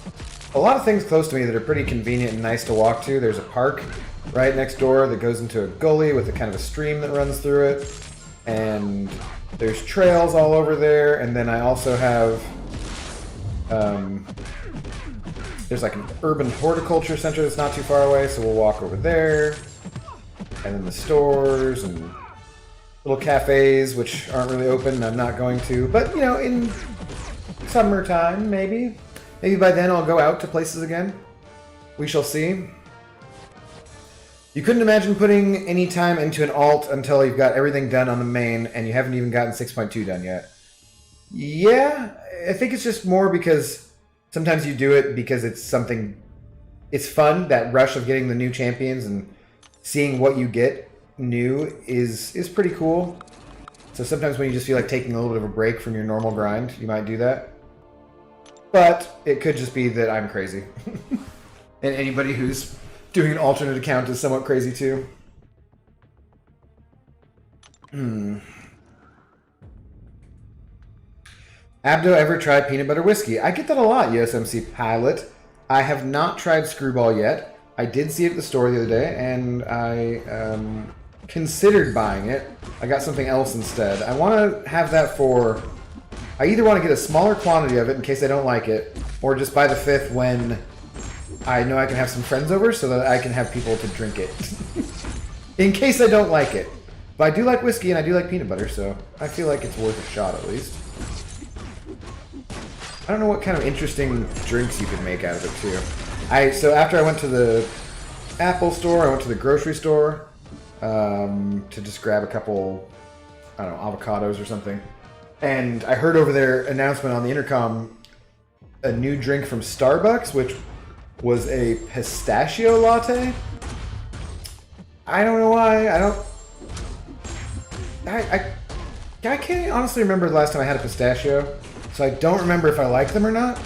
a lot of things close to me that are pretty convenient and nice to walk to. There's a park right next door that goes into a gully with a kind of a stream that runs through it. And there's trails all over there. And then I also have... there's like an urban horticulture center that's not too far away, so we'll walk over there. And then the stores and little cafes, which aren't really open, and I'm not going to. But, you know, in summertime, maybe. Maybe by then I'll go out to places again. We shall see. You couldn't imagine putting any time into an alt until you've got everything done on the main, and you haven't even gotten 6.2 done yet. Yeah, I think it's just more because sometimes you do it because it's something it's fun, that rush of getting the new champions and seeing what you get new is pretty cool. So sometimes when you just feel like taking a little bit of a break from your normal grind, you might do that. But it could just be that I'm crazy. And anybody who's doing an alternate account is somewhat crazy too. Abdo ever tried peanut butter whiskey? I get that a lot, USMC Pilot. I have not tried Screwball yet. I did see it at the store the other day, and I considered buying it. I got something else instead. I want to have that for... I either want to get a smaller quantity of it in case I don't like it, or just buy the 5th when I know I can have some friends over so that I can have people to drink it. In case I don't like it. But I do like whiskey and I do like peanut butter, so I feel like it's worth a shot at least. I don't know what kind of interesting drinks you could make out of it too. So after I went to the Apple store, I went to the grocery store to just grab a couple, I don't know, avocados or something. And I heard over their announcement on the intercom a new drink from Starbucks, which was a pistachio latte. I don't know why. I can't honestly remember the last time I had a pistachio, so I don't remember if I like them or not.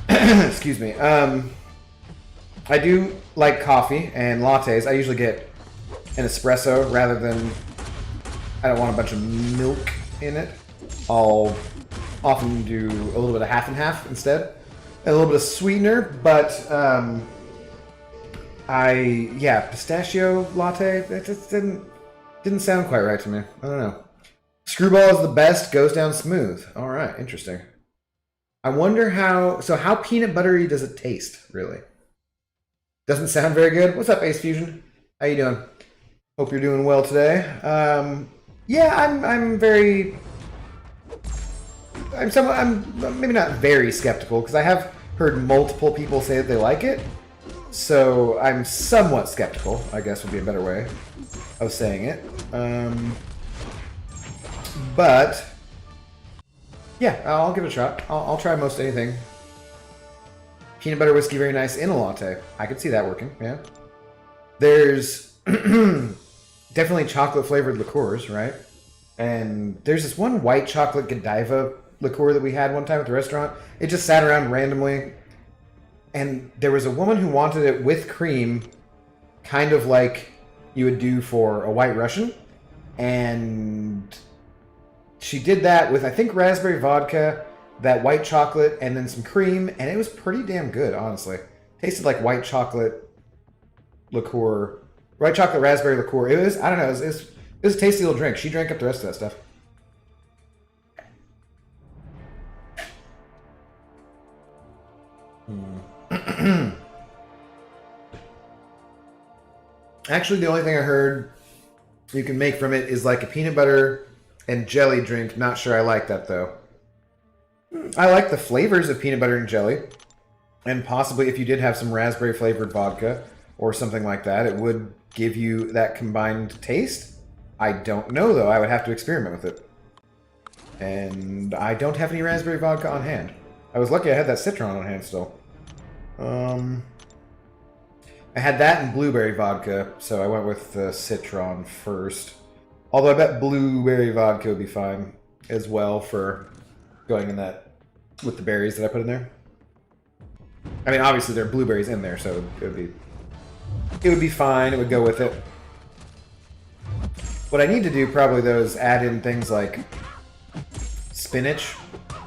Excuse me. I do like coffee and lattes. I usually get an espresso rather than... I don't want a bunch of milk in it. I'll often do a little bit of half and half instead. A little bit of sweetener, but pistachio latte, that just didn't sound quite right to me. I don't know. Screwball is the best, goes down smooth. All right, interesting. I wonder how peanut buttery does it taste, really? Doesn't sound very good. What's up, Ace Fusion? How you doing? Hope you're doing well today. I'm maybe not very skeptical, because I have heard multiple people say that they like it. So I'm somewhat skeptical, I guess would be a better way of saying it. But yeah, I'll give it a shot. I'll try most anything. Peanut butter whiskey, very nice in a latte. I could see that working, yeah. There's definitely chocolate flavored liqueurs, right? And there's this one white chocolate Godiva liqueur that we had one time at the restaurant. It just sat around randomly. And there was a woman who wanted it with cream, kind of like you would do for a White Russian. And she did that with, I think, raspberry vodka, that white chocolate, and then some cream. And it was pretty damn good, honestly. Tasted like white chocolate liqueur. White chocolate raspberry liqueur. It was, I don't know, it was a tasty little drink. She drank up the rest of that stuff. Actually, the only thing I heard you can make from it is like a peanut butter and jelly drink. Not sure I like that, though. I like the flavors of peanut butter and jelly. And possibly if you did have some raspberry flavored vodka or something like that, it would give you that combined taste. I don't know, though. I would have to experiment with it. And I don't have any raspberry vodka on hand. I was lucky I had that citron on hand still. I had that and blueberry vodka, so I went with the citron first. Although I bet blueberry vodka would be fine as well for going in that with the berries that I put in there. I mean, obviously there are blueberries in there, so it would be fine. It would go with it. What I need to do probably though is add in things like spinach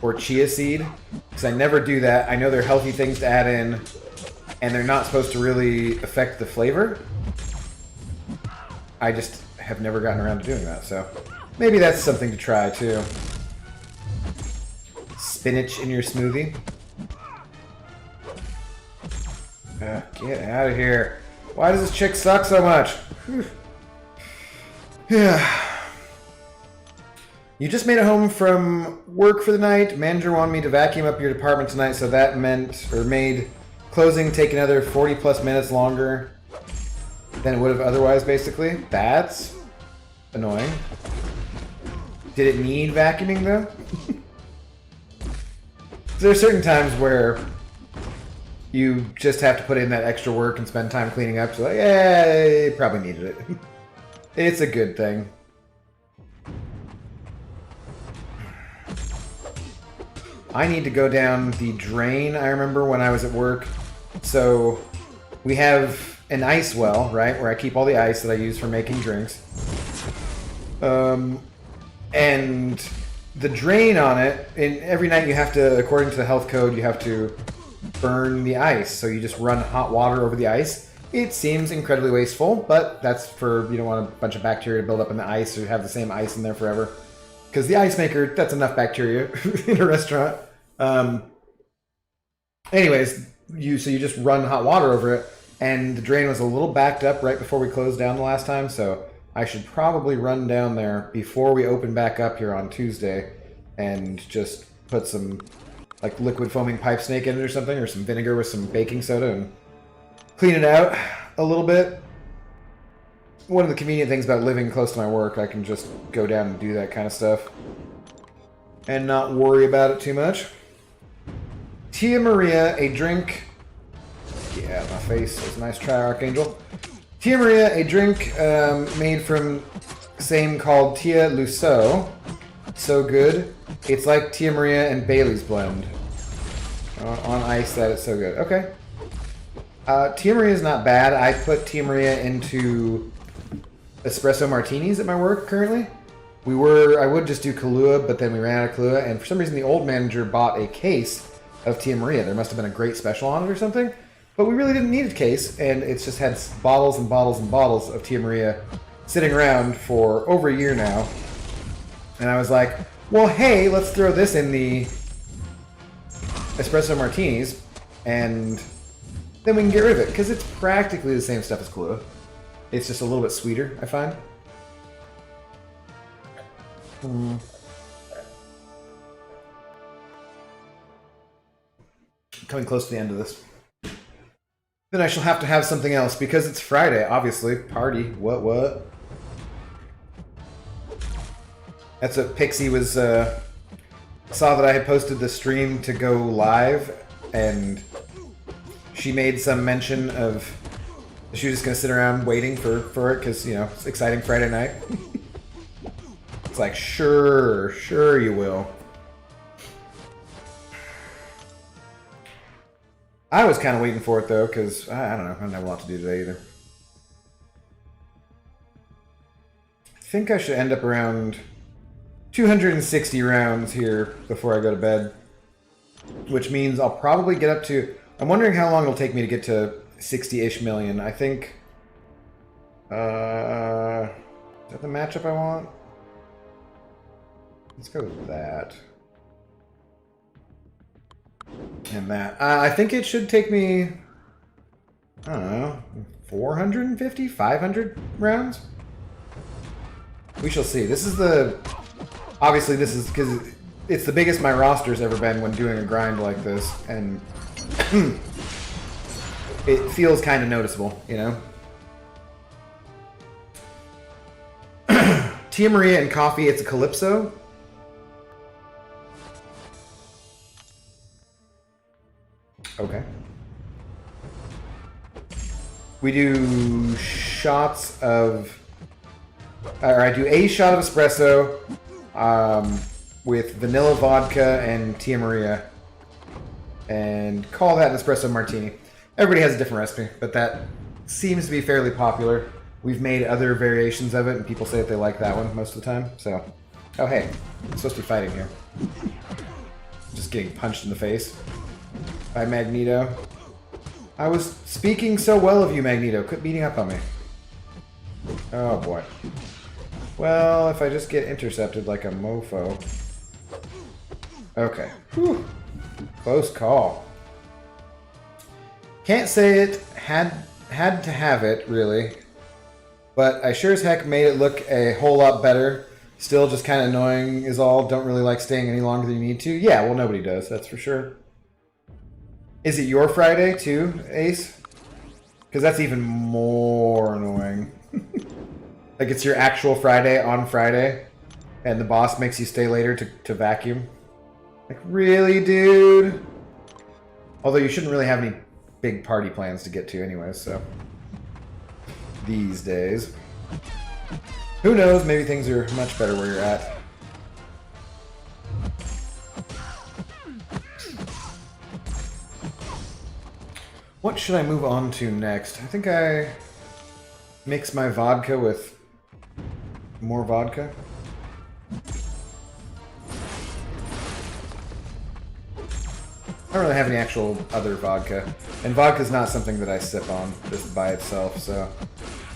or chia seed, because I never do that. I know they're healthy things to add in, and they're not supposed to really affect the flavor. I just have never gotten around to doing that, so maybe that's something to try too. Spinach in your smoothie. Get out of here. Why does this chick suck so much? Yeah. You just made it home from work for the night. Manager wanted me to vacuum up your department tonight, so that made closing take another 40 plus minutes longer than it would have otherwise, basically. That's annoying. Did it need vacuuming, though? There are certain times where you just have to put in that extra work and spend time cleaning up. So like, yeah, you probably needed it. It's a good thing. I need to go down the drain, I remember, when I was at work. So we have an ice well, right, where I keep all the ice that I use for making drinks. And the drain on it, and every night you have to, according to the health code, you have to burn the ice. So you just run hot water over the ice. It seems incredibly wasteful, but that's for, you don't want a bunch of bacteria to build up in the ice or have the same ice in there forever. Because the ice maker, that's enough bacteria in a restaurant. Anyways, you just run hot water over it, and the drain was a little backed up right before we closed down the last time, so I should probably run down there before we open back up here on Tuesday and just put some like liquid foaming pipe snake in it or something, or some vinegar with some baking soda and clean it out a little bit. One of the convenient things about living close to my work, I can just go down and do that kind of stuff and not worry about it too much. Tia Maria, a drink. Yeah, my face is nice. Try, Archangel. Tia Maria, a drink made from same called Tia Lusso. So good. It's like Tia Maria and Bailey's blend. On ice, that is so good. Okay. Tia Maria is not bad. I put Tia Maria into espresso martinis at my work currently. I would just do Kahlua, but then we ran out of Kahlua, and for some reason the old manager bought a case of Tia Maria. There must have been a great special on it or something, but we really didn't need a case, and it's just had bottles and bottles and bottles of Tia Maria sitting around for over a year now. And I was like, well, hey, let's throw this in the espresso martinis, and then we can get rid of it, because it's practically the same stuff as Kahlua. It's just a little bit sweeter, I find. Coming close to the end of this. Then I shall have to have something else, because it's Friday, obviously. Party. What? That's what Pixie was, saw that I had posted the stream to go live, and she made some mention of she was just going to sit around waiting for it, because, you know, it's exciting Friday night. It's like, sure you will. I was kind of waiting for it, though, because, I don't know, I don't have a lot to do today, either. I think I should end up around 260 rounds here before I go to bed, which means I'll probably get up to... I'm wondering how long it'll take me to get to 60-ish million. I think... is that the matchup I want? Let's go with that. And that. I think it should take me... I don't know... 450? 500 rounds? We shall see. This is the... Obviously, this is... because it's the biggest my roster's ever been when doing a grind like this. And... it feels kind of noticeable, you know? Tia Maria and coffee, it's a Calypso. Okay. We do shots of... or I do a shot of espresso with vanilla vodka and Tia Maria. And call that an espresso martini. Everybody has a different recipe, but that seems to be fairly popular. We've made other variations of it, and people say that they like that one most of the time, so... Oh, hey. I'm supposed to be fighting here. Just getting punched in the face by Magneto. I was speaking so well of you, Magneto. Quit beating up on me. Oh, boy. Well, if I just get intercepted like a mofo... Okay. Whew. Close call. Can't say it had to have it, really. But I sure as heck made it look a whole lot better. Still just kind of annoying is all. Don't really like staying any longer than you need to. Yeah, well, nobody does, that's for sure. Is it your Friday, too, Ace? Because that's even more annoying. Like, it's your actual Friday on Friday, and the boss makes you stay later to vacuum. Like, really, dude? Although you shouldn't really have any big party plans to get to anyways, so. These days. Who knows, maybe things are much better where you're at. What should I move on to next? I think I mix my vodka with more vodka. I don't really have any actual other vodka. And vodka's not something that I sip on just by itself, so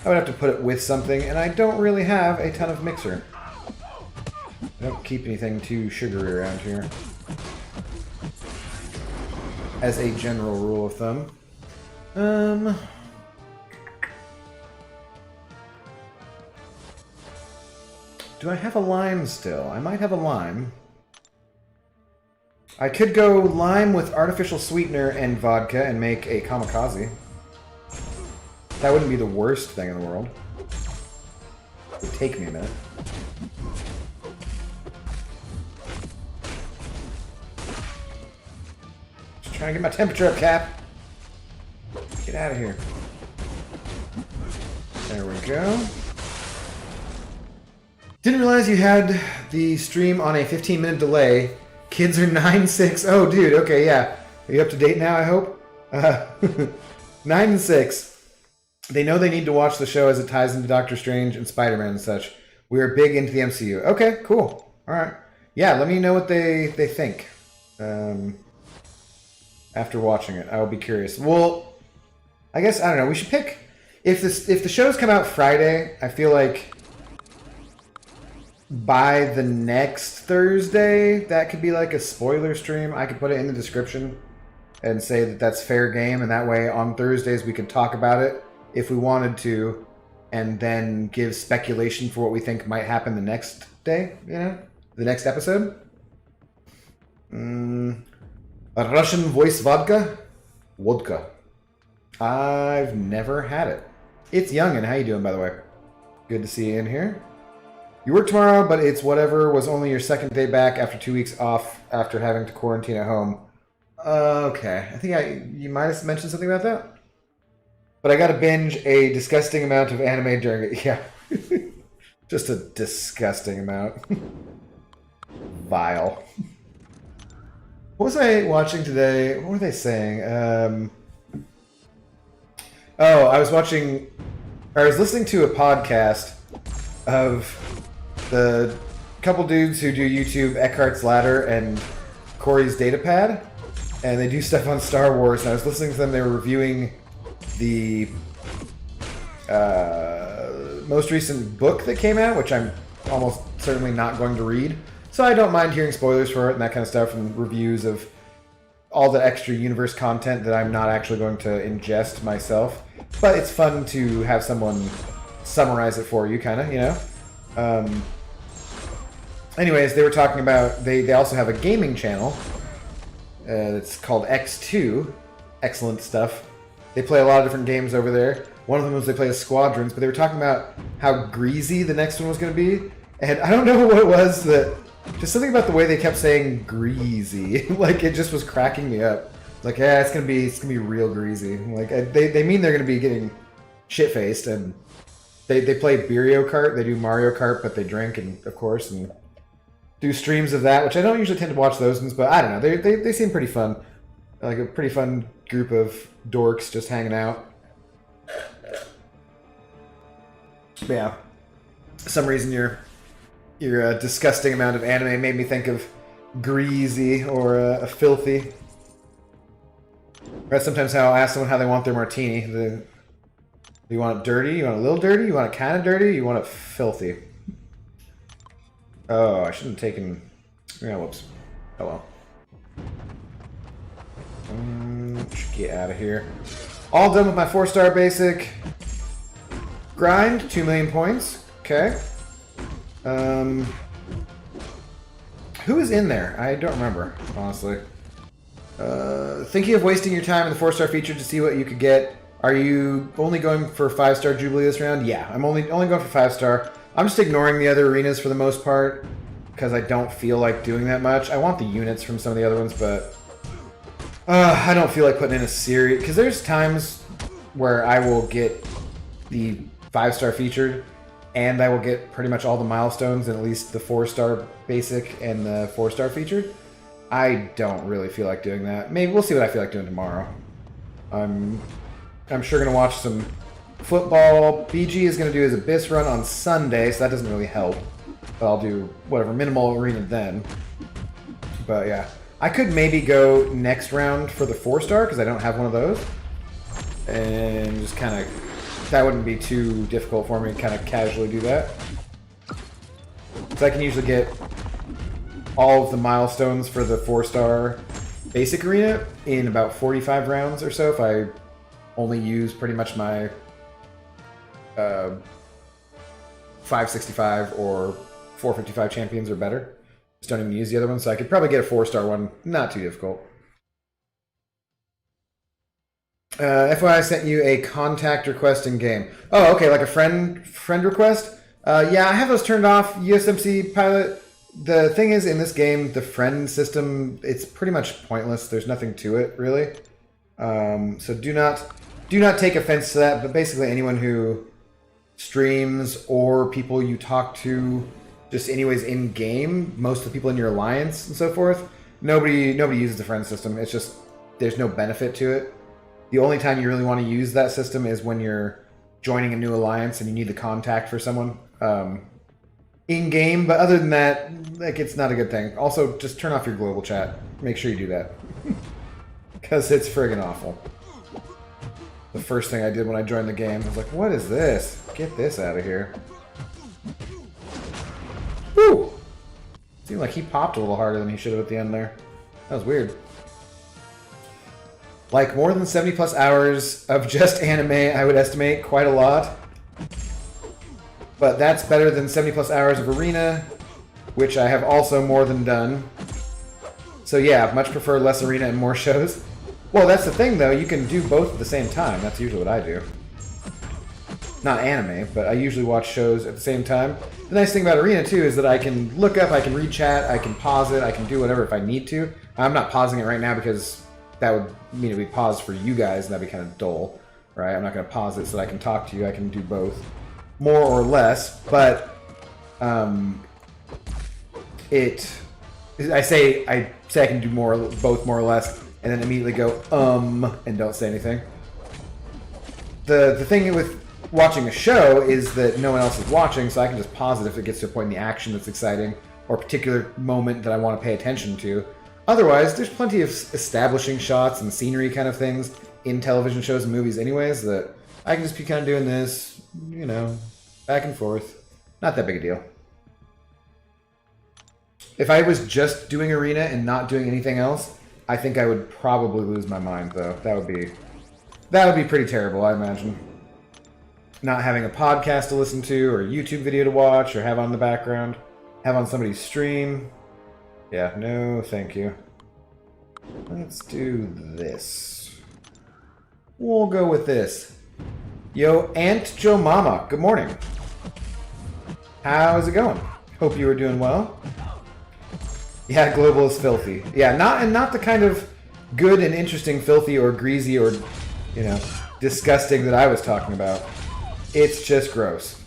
I would have to put it with something, and I don't really have a ton of mixer. I don't keep anything too sugary around here. As a general rule of thumb. Do I have a lime still? I might have a lime. I could go lime with artificial sweetener and vodka and make a kamikaze. That wouldn't be the worst thing in the world. It would take me a minute. Just trying to get my temperature up, Cap. Get out of here. There we go. Didn't realize you had the stream on a 15-minute delay. Kids are 9-6. Oh, dude. Okay, yeah. Are you up to date now, I hope? 9 and 6. They know they need to watch the show as it ties into Doctor Strange and Spider-Man and such. We are big into the MCU. Okay, cool. All right. Yeah, let me know what they think. After watching it, I will be curious. Well, I guess, I don't know. We should pick... If the shows come out Friday, I feel like... by the next Thursday, that could be like a spoiler stream. I could put it in the description and say that that's fair game, and that way on Thursdays we could talk about it if we wanted to, and then give speculation for what we think might happen the next day, you know? The next episode. A Russian voice vodka? Vodka. I've never had it. It's Youngin. How you doing, by the way? Good to see you in here. You work tomorrow, but it's whatever was only your second day back after 2 weeks off after having to quarantine at home. Okay. I think you might have mentioned something about that. But I got to binge a disgusting amount of anime during it. Yeah. Just a disgusting amount. Vile. What was I watching today? What were they saying? I was listening to a podcast of the couple dudes who do YouTube, Eckhart's Ladder and Corey's Datapad, and they do stuff on Star Wars, and I was listening to them. They were reviewing the most recent book that came out, which I'm almost certainly not going to read, so I don't mind hearing spoilers for it and that kind of stuff, and reviews of all the extra universe content that I'm not actually going to ingest myself, but it's fun to have someone summarize it for you, kind of, you know? Anyways, they were talking about, they also have a gaming channel that's called X2. Excellent stuff. They play a lot of different games over there. One of them was they play as Squadrons, but they were talking about how greasy the next one was going to be. And I don't know what it was, that just something about the way they kept saying greasy. Like, it just was cracking me up. Like, yeah, it's gonna be real greasy. Like, they mean they're gonna be getting shit-faced, and they play Mario Kart. They do Mario Kart, but they drink, and of course, and do streams of that, which I don't usually tend to watch those ones, but I don't know. They seem pretty fun. Like a pretty fun group of dorks just hanging out. But yeah, for some reason your disgusting amount of anime made me think of greasy or a filthy. That's sometimes how I'll ask someone how they want their martini. Do you want it dirty? You want it a little dirty? You want it kind of dirty? You want it filthy? Oh, I shouldn't have taken... Yeah, whoops. Oh well. Should get out of here. All done with my 4-star basic. Grind, 2 million points. Okay. Who is in there? I don't remember, honestly. Thinking of wasting your time in the 4-star feature to see what you could get. Are you only going for 5-star Jubilee this round? Yeah, I'm only going for 5-star. I'm just ignoring the other arenas for the most part because I don't feel like doing that much. I want the units from some of the other ones, but... I don't feel like putting in a series, because there's times where I will get the 5-star featured, and I will get pretty much all the milestones, and at least the 4-star basic and the 4-star featured. I don't really feel like doing that. Maybe we'll see what I feel like doing tomorrow. I'm sure gonna watch some football. BG is gonna do his Abyss run on Sunday, so that doesn't really help. But I'll do whatever minimal arena then. But yeah, I could maybe go next round for the 4-star because I don't have one of those, and just kind of that wouldn't be too difficult for me to kind of casually do that. So I can usually get all of the milestones for the 4-star basic arena in about 45 rounds or so if I only use pretty much my 565 or 455 champions or better. Just don't even use the other ones, so I could probably get a 4-star one. Not too difficult. FYI, I sent you a contact request in game. Oh, okay, like a friend request? Yeah, I have those turned off. USMC pilot. The thing is, in this game, the friend system, it's pretty much pointless. There's nothing to it, really. So do not take offense to that, but basically anyone who streams or people you talk to just anyways in game, most of the people in your alliance and so forth, nobody uses the friend system. It's just there's no benefit to it. The only time you really want to use that system is when you're joining a new alliance and you need the contact for someone in game, but other than that, like, it's not a good thing. Also, just turn off your global chat. Make sure you do that. Because it's friggin' awful. The first thing I did when I joined the game, I was like, what is this? Get this out of here. Woo! Seemed like he popped a little harder than he should have at the end there. That was weird. Like, more than 70 plus hours of just anime, I would estimate quite a lot. But that's better than 70 plus hours of arena, which I have also more than done. So yeah, much prefer less arena and more shows. Well, that's the thing though, you can do both at the same time. That's usually what I do. Not anime, but I usually watch shows at the same time. The nice thing about arena too is that I can look up, I can read chat, I can pause it, I can do whatever if I need to. I'm not pausing it right now because that would mean it would be paused for you guys and that'd be kind of dull, right? I'm not going to pause it so that I can talk to you. I can do both. More or less, but I say I can do both more or less, and then immediately go and don't say anything. The thing with watching a show is that no one else is watching, so I can just pause it if it gets to a point in the action that's exciting or a particular moment that I want to pay attention to. Otherwise, there's plenty of establishing shots and scenery kind of things in television shows and movies anyways that I can just be kind of doing this, you know, back and forth. Not that big a deal. If I was just doing arena and not doing anything else, I think I would probably lose my mind, though. That would be pretty terrible, I imagine. Not having a podcast to listen to, or a YouTube video to watch, or have on the background, have on somebody's stream. Yeah, no, thank you. Let's do this. We'll go with this. Yo, Aunt Joe Mama, good morning. How's it going? Hope you are doing well. Yeah, global is filthy. Yeah, not the kind of good and interesting filthy or greasy or, you know, disgusting that I was talking about. It's just gross.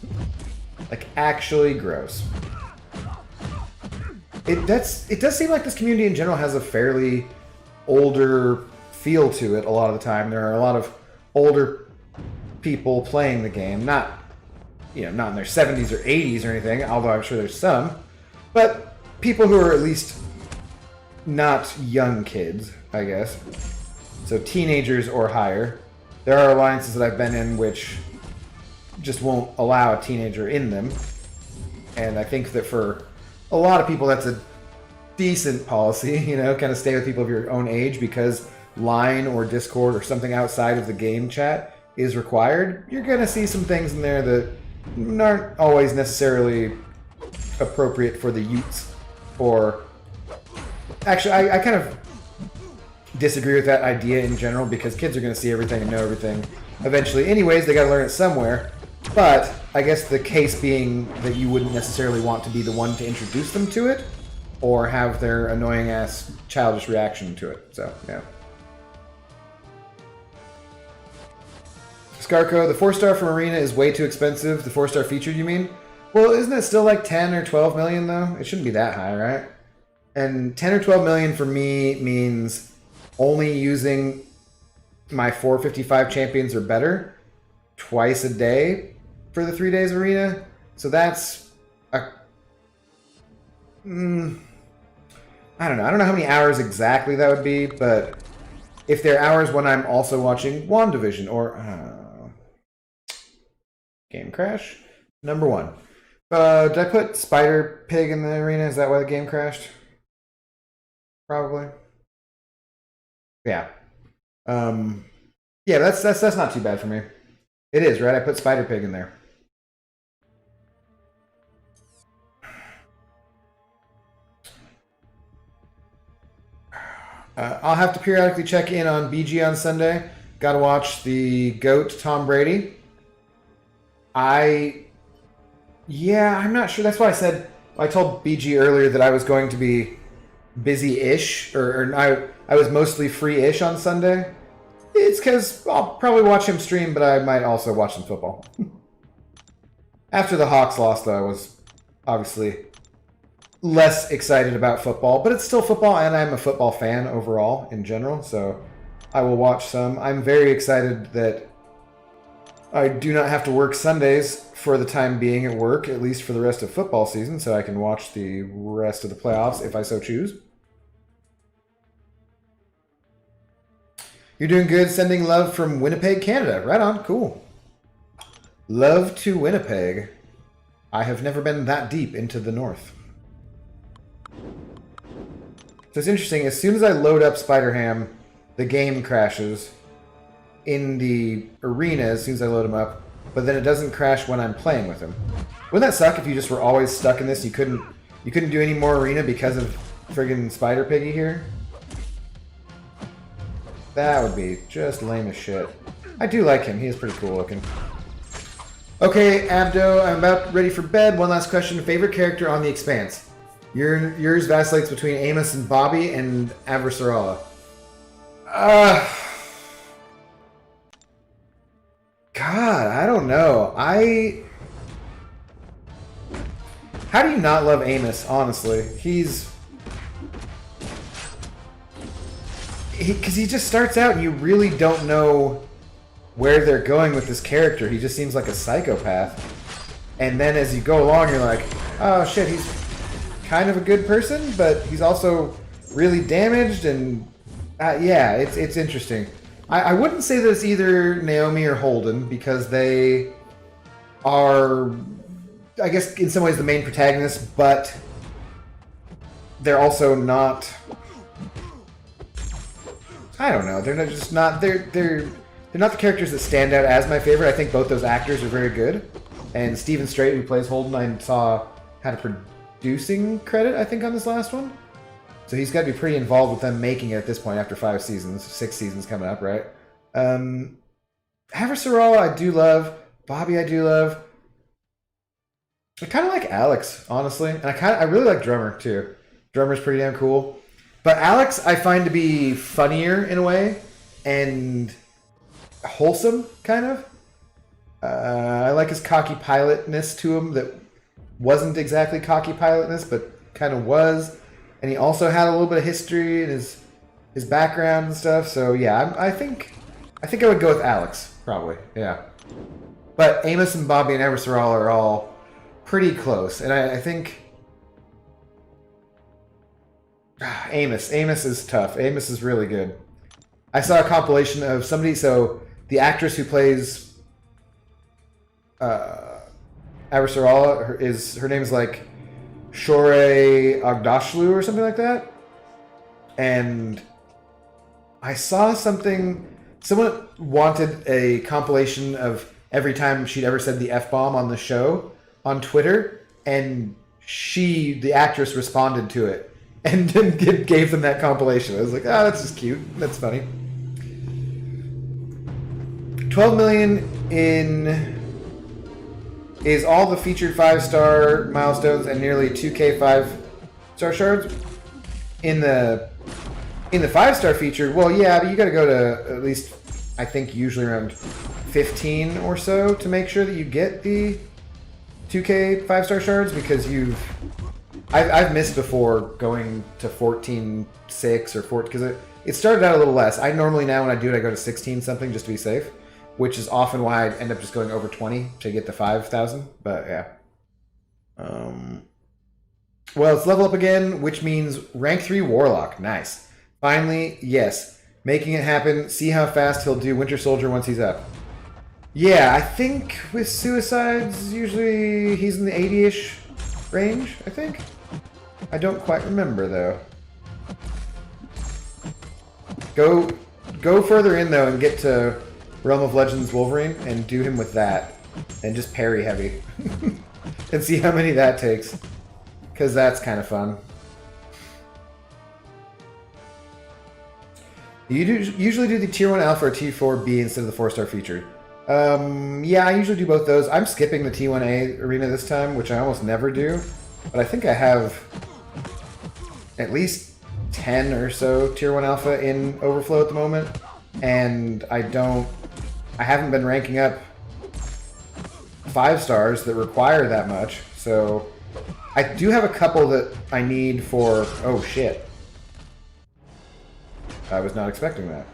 Like, actually gross. It does seem like this community in general has a fairly older feel to it a lot of the time. There are a lot of older people playing the game, not in their 70s or 80s or anything, although I'm sure there's some, but people who are at least not young kids, I guess. So teenagers or higher. There are alliances that I've been in which just won't allow a teenager in them, and I think that for a lot of people that's a decent policy, you know, kind of stay with people of your own age, because Line or Discord or something outside of the game chat is required. You're going to see some things in there that aren't always necessarily appropriate for the youths. Or actually, I kind of disagree with that idea in general, because kids are going to see everything and know everything eventually anyways. They got to learn it somewhere. But I guess the case being that you wouldn't necessarily want to be the one to introduce them to it or have their annoying ass childish reaction to it. So yeah, Scarco, the 4-star from Arena is way too expensive. The 4-star featured, you mean? Well, isn't it still like 10 or 12 million though? It shouldn't be that high, right? And 10 or 12 million for me means only using my 455 champions or better twice a day for the 3 days of Arena. So that's a... I don't know. I don't know how many hours exactly that would be, but if they're hours when I'm also watching WandaVision or... game crash? Number 1. Did I put Spider Pig in the arena? Is that why the game crashed? Probably. Yeah. Yeah, that's not too bad for me. It is, right? I put Spider Pig in there. I'll have to periodically check in on BG on Sunday. Gotta watch the GOAT Tom Brady. Yeah, I'm not sure. That's why I told BG earlier that I was going to be busy-ish, or I was mostly free-ish on Sunday. It's because I'll probably watch him stream, but I might also watch some football. After the Hawks lost, though, I was obviously less excited about football, but it's still football, and I'm a football fan overall in general, so I will watch some. I'm very excited that I do not have to work Sundays for the time being at work, at least for the rest of football season, so I can watch the rest of the playoffs if I so choose. You're doing good. Sending love from Winnipeg, Canada. Right on. Cool. Love to Winnipeg. I have never been that deep into the north. So it's interesting. As soon as I load up Spider-Ham, the game crashes in the arena as soon as I load him up, but then it doesn't crash when I'm playing with him. Wouldn't that suck if you just were always stuck in this? You couldn't do any more arena because of friggin' Spider Piggy here? That would be just lame as shit. I do like him. He is pretty cool looking. Okay, Abdo, I'm about ready for bed. One last question. Favorite character on The Expanse? Yours vacillates between Amos and Bobby and Avasarala. God, I don't know. How do you not love Amos, honestly? Because he just starts out and you really don't know where they're going with this character. He just seems like a psychopath. And then as you go along, you're like, oh shit, he's kind of a good person, but he's also really damaged, and yeah, it's interesting. I wouldn't say that it's either Naomi or Holden, because they are, I guess, in some ways the main protagonists, but they're also not... I don't know. They're just not. They're not the characters that stand out as my favorite. I think both those actors are very good. And Stephen Strait, who plays Holden, I saw had a producing credit, I think, on this last one. So he's got to be pretty involved with them making it at this point after 5 seasons, 6 seasons coming up, right? Avasarala, I do love. Bobby, I do love. I kind of like Alex, honestly, and I really like Drummer too. Drummer's pretty damn cool. But Alex, I find to be funnier in a way, and wholesome, kind of. I like his cocky pilotness to him that wasn't exactly cocky pilotness, but kind of was. And he also had a little bit of history and his background and stuff. So yeah, I think I would go with Alex, probably. Yeah. But Amos and Bobby and Avasarala are all pretty close, and I think. Amos is tough. Amos is really good. I saw a compilation of somebody. So the actress who plays Avasarala, her name is like Shore Agdashlu or something like that. And I saw something. Someone wanted a compilation of every time she'd ever said the F-bomb on the show on Twitter, and the actress, responded to it. And then gave them that compilation. I was like, that's just cute. That's funny. 12 million is all the featured 5-star milestones and nearly 2K 5-star shards. In the 5-star featured, well, yeah, but you got to go to at least I think usually around 15 or so to make sure that you get the 2K 5-star shards, because I've missed before going to 14.6 or 14, because it started out a little less. I normally now when I do it I go to 16 something just to be safe, which is often why I end up just going over 20 to get the 5,000. But yeah. Well, it's level up again, which means rank 3 Warlock. Nice. Finally, yes. Making it happen. See how fast he'll do Winter Soldier once he's up. Yeah, I think with Suicides, usually he's in the 80-ish range, I think. I don't quite remember, though. Go further in, though, and get to Realm of Legends Wolverine and do him with that. And just parry heavy. And see how many that takes. Because that's kind of fun. You usually do the Tier 1 Alpha or T4B instead of the 4-star featured. Yeah, I usually do both those. I'm skipping the T1A arena this time, which I almost never do. But I think I have at least 10 or so Tier 1 Alpha in Overflow at the moment. And I haven't been ranking up 5 stars that require that much. So I do have a couple that I need for... Oh, shit. I was not expecting that.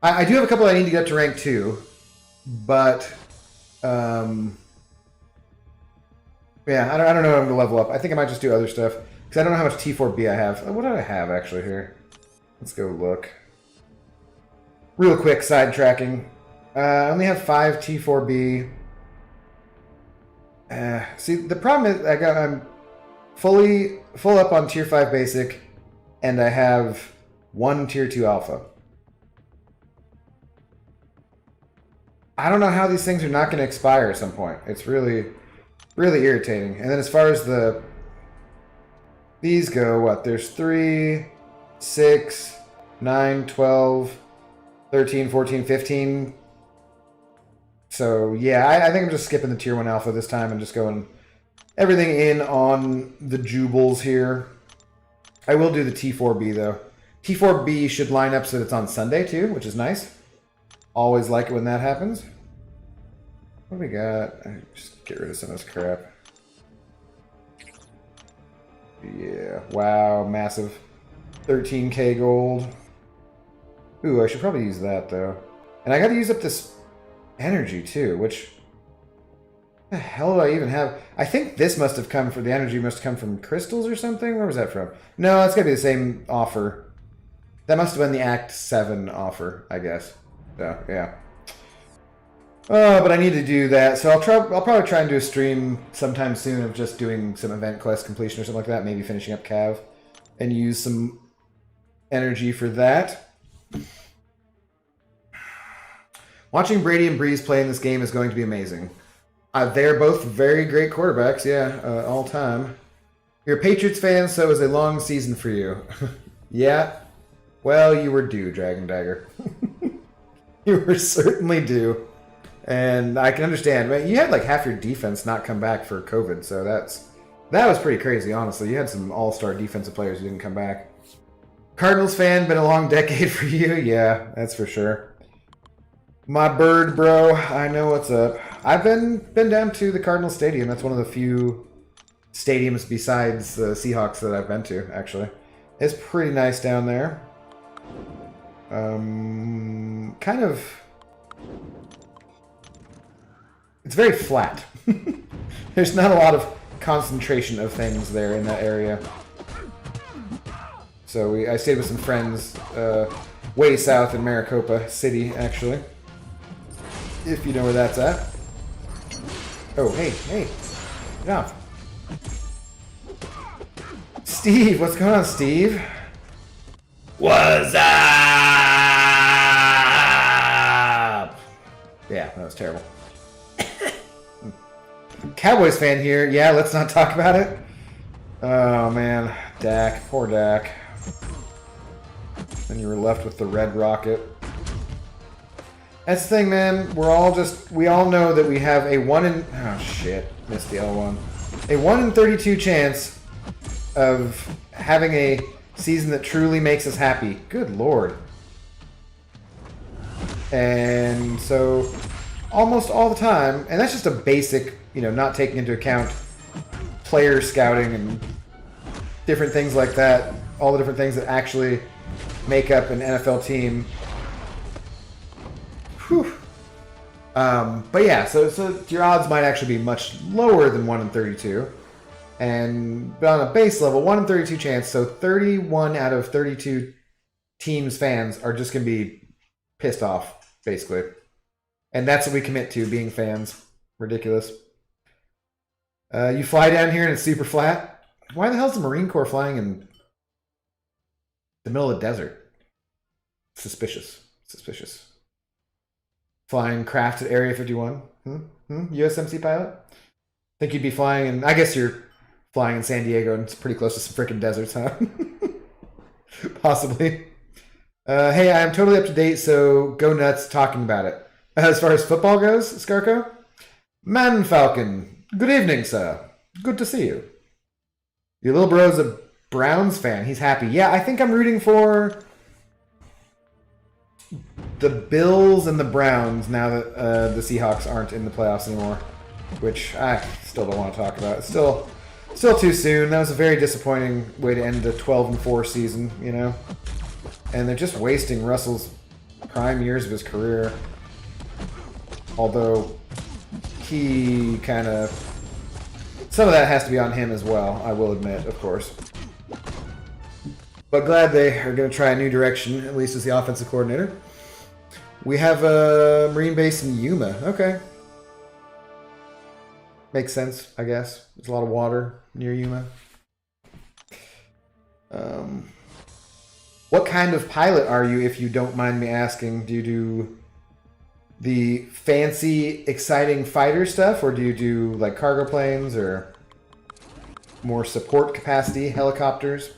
I do have a couple I need to get up to rank 2, but... yeah, I don't know how I'm going to level up. I think I might just do other stuff, because I don't know how much T4B I have. What do I have, actually, here? Let's go look. Real quick, sidetracking. I only have 5 T4B. See, the problem is I'm full up on Tier 5 Basic, and I have 1 Tier 2 Alpha. I don't know how these things are not going to expire at some point. It's really, really irritating. And then as far as these go, what? There's 3, 6, 9, 12, 13, 14, 15... So, yeah, I think I'm just skipping the Tier 1 Alpha this time and just going everything in on the Jubilees here. I will do the T4B, though. T4B should line up so that it's on Sunday, too, which is nice. Always like it when that happens. What do we got? Just get rid of some of this crap. Yeah, wow, massive. 13k gold. Ooh, I should probably use that, though. And I gotta use up this energy too, which the hell do I even have? I think this must have come from the energy must have come from crystals or something. Where was that from? No, it's gotta be the same offer. That must have been the Act 7 offer, I guess. So yeah. Oh, but I need to do that. So I'll probably try and do a stream sometime soon of just doing some event quest completion or something like that. Maybe finishing up Cav and use some energy for that. Watching Brady and Breeze play in this game is going to be amazing. They're both very great quarterbacks, yeah, all time. You're a Patriots fan, so it was a long season for you. Yeah, well, you were due, Dragon Dagger. You were certainly due. And I can understand. Man, you had like half your defense not come back for COVID, so that was pretty crazy, honestly. You had some all-star defensive players who didn't come back. Cardinals fan, been a long decade for you. Yeah, that's for sure. My bird, bro. I know what's up. I've been down to the Cardinal Stadium. That's one of the few stadiums besides the Seahawks that I've been to, actually. It's pretty nice down there. Kind of... It's very flat. There's not a lot of concentration of things there in that area. So I stayed with some friends way south in Maricopa City, actually. If you know where that's at. Oh, hey. Get off. Steve, what's going on, Steve? What's up? Yeah, that was terrible. Cowboys fan here. Yeah, let's not talk about it. Oh, man. Dak. Poor Dak. And you were left with the Red Rocket. That's the thing, man. We all know that we have a 1 in... Oh, shit. Missed the L1. A 1 in 32 chance of having a season that truly makes us happy. Good lord. And so almost all the time, and that's just a basic, you know, not taking into account player scouting and different things like that, all the different things that actually make up an NFL team. Whew. But yeah, so your odds might actually be much lower than 1 in 32. But on a base level, 1 in 32 chance, so 31 out of 32 teams' fans are just going to be pissed off, basically. And that's what we commit to, being fans. Ridiculous. You fly down here and it's super flat. Why the hell is the Marine Corps flying in the middle of the desert? Suspicious. Suspicious. Flying craft at Area 51? USMC pilot? Think you'd be flying in... I guess you're flying in San Diego and it's pretty close to some freaking deserts, huh? Possibly. Hey, I'm totally up to date, so go nuts talking about it. As far as football goes, Skarko? Man Falcon. Good evening, sir. Good to see you. Your little bro's a Browns fan. He's happy. Yeah, I think I'm rooting for the Bills and the Browns now that the Seahawks aren't in the playoffs anymore, which I still don't want to talk about. It's still too soon. That was a very disappointing way to end the 12-4 season, you know? And they're just wasting Russell's prime years of his career. Although he kind of... Some of that has to be on him as well, I will admit, of course. But glad they are going to try a new direction, at least as the offensive coordinator. We have a Marine base in Yuma. Okay. Makes sense, I guess. There's a lot of water near Yuma. What kind of pilot are you, if you don't mind me asking? Do you do the fancy, exciting fighter stuff, or do you do like cargo planes or more support capacity helicopters?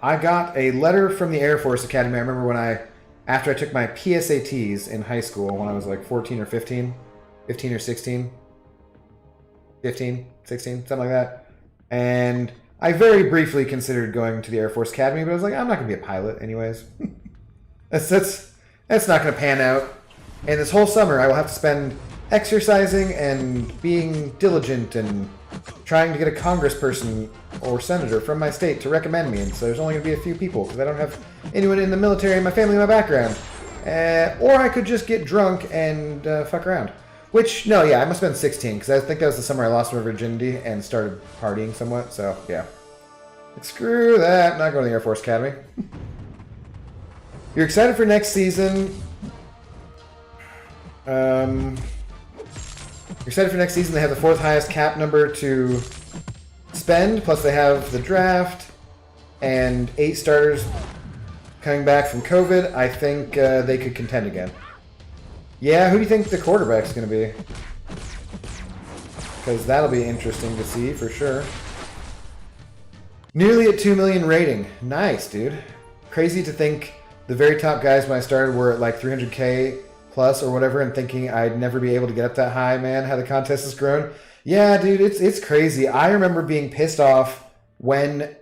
I got a letter from the Air Force Academy. I remember after I took my PSATs in high school when I was like 14 or 15 or 16, 15, 16, something like that. And I very briefly considered going to the Air Force Academy, but I was like, I'm not going to be a pilot anyways. That's not going to pan out. And this whole summer, I will have to spend exercising and being diligent and trying to get a congressperson or senator from my state to recommend me. And so there's only going to be a few people because I don't have anyone in the military in my family in my background. Or I could just get drunk and fuck around. Which, no, yeah, I must have been 16 because I think that was the summer I lost my virginity and started partying somewhat. So, yeah. Like, screw that. I'm not going to the Air Force Academy. You're excited for next season. You're excited for next season. They have the 4th highest cap number to spend. Plus they have the draft and 8 starters coming back from COVID. I think they could contend again. Yeah, who do you think the quarterback's going to be? Because that'll be interesting to see for sure. Nearly at 2 million rating. Nice, dude. Crazy to think the very top guys when I started were at like 300K plus or whatever, and thinking I'd never be able to get up that high, man. How the contest has grown. Yeah, dude, it's crazy. I remember being pissed off when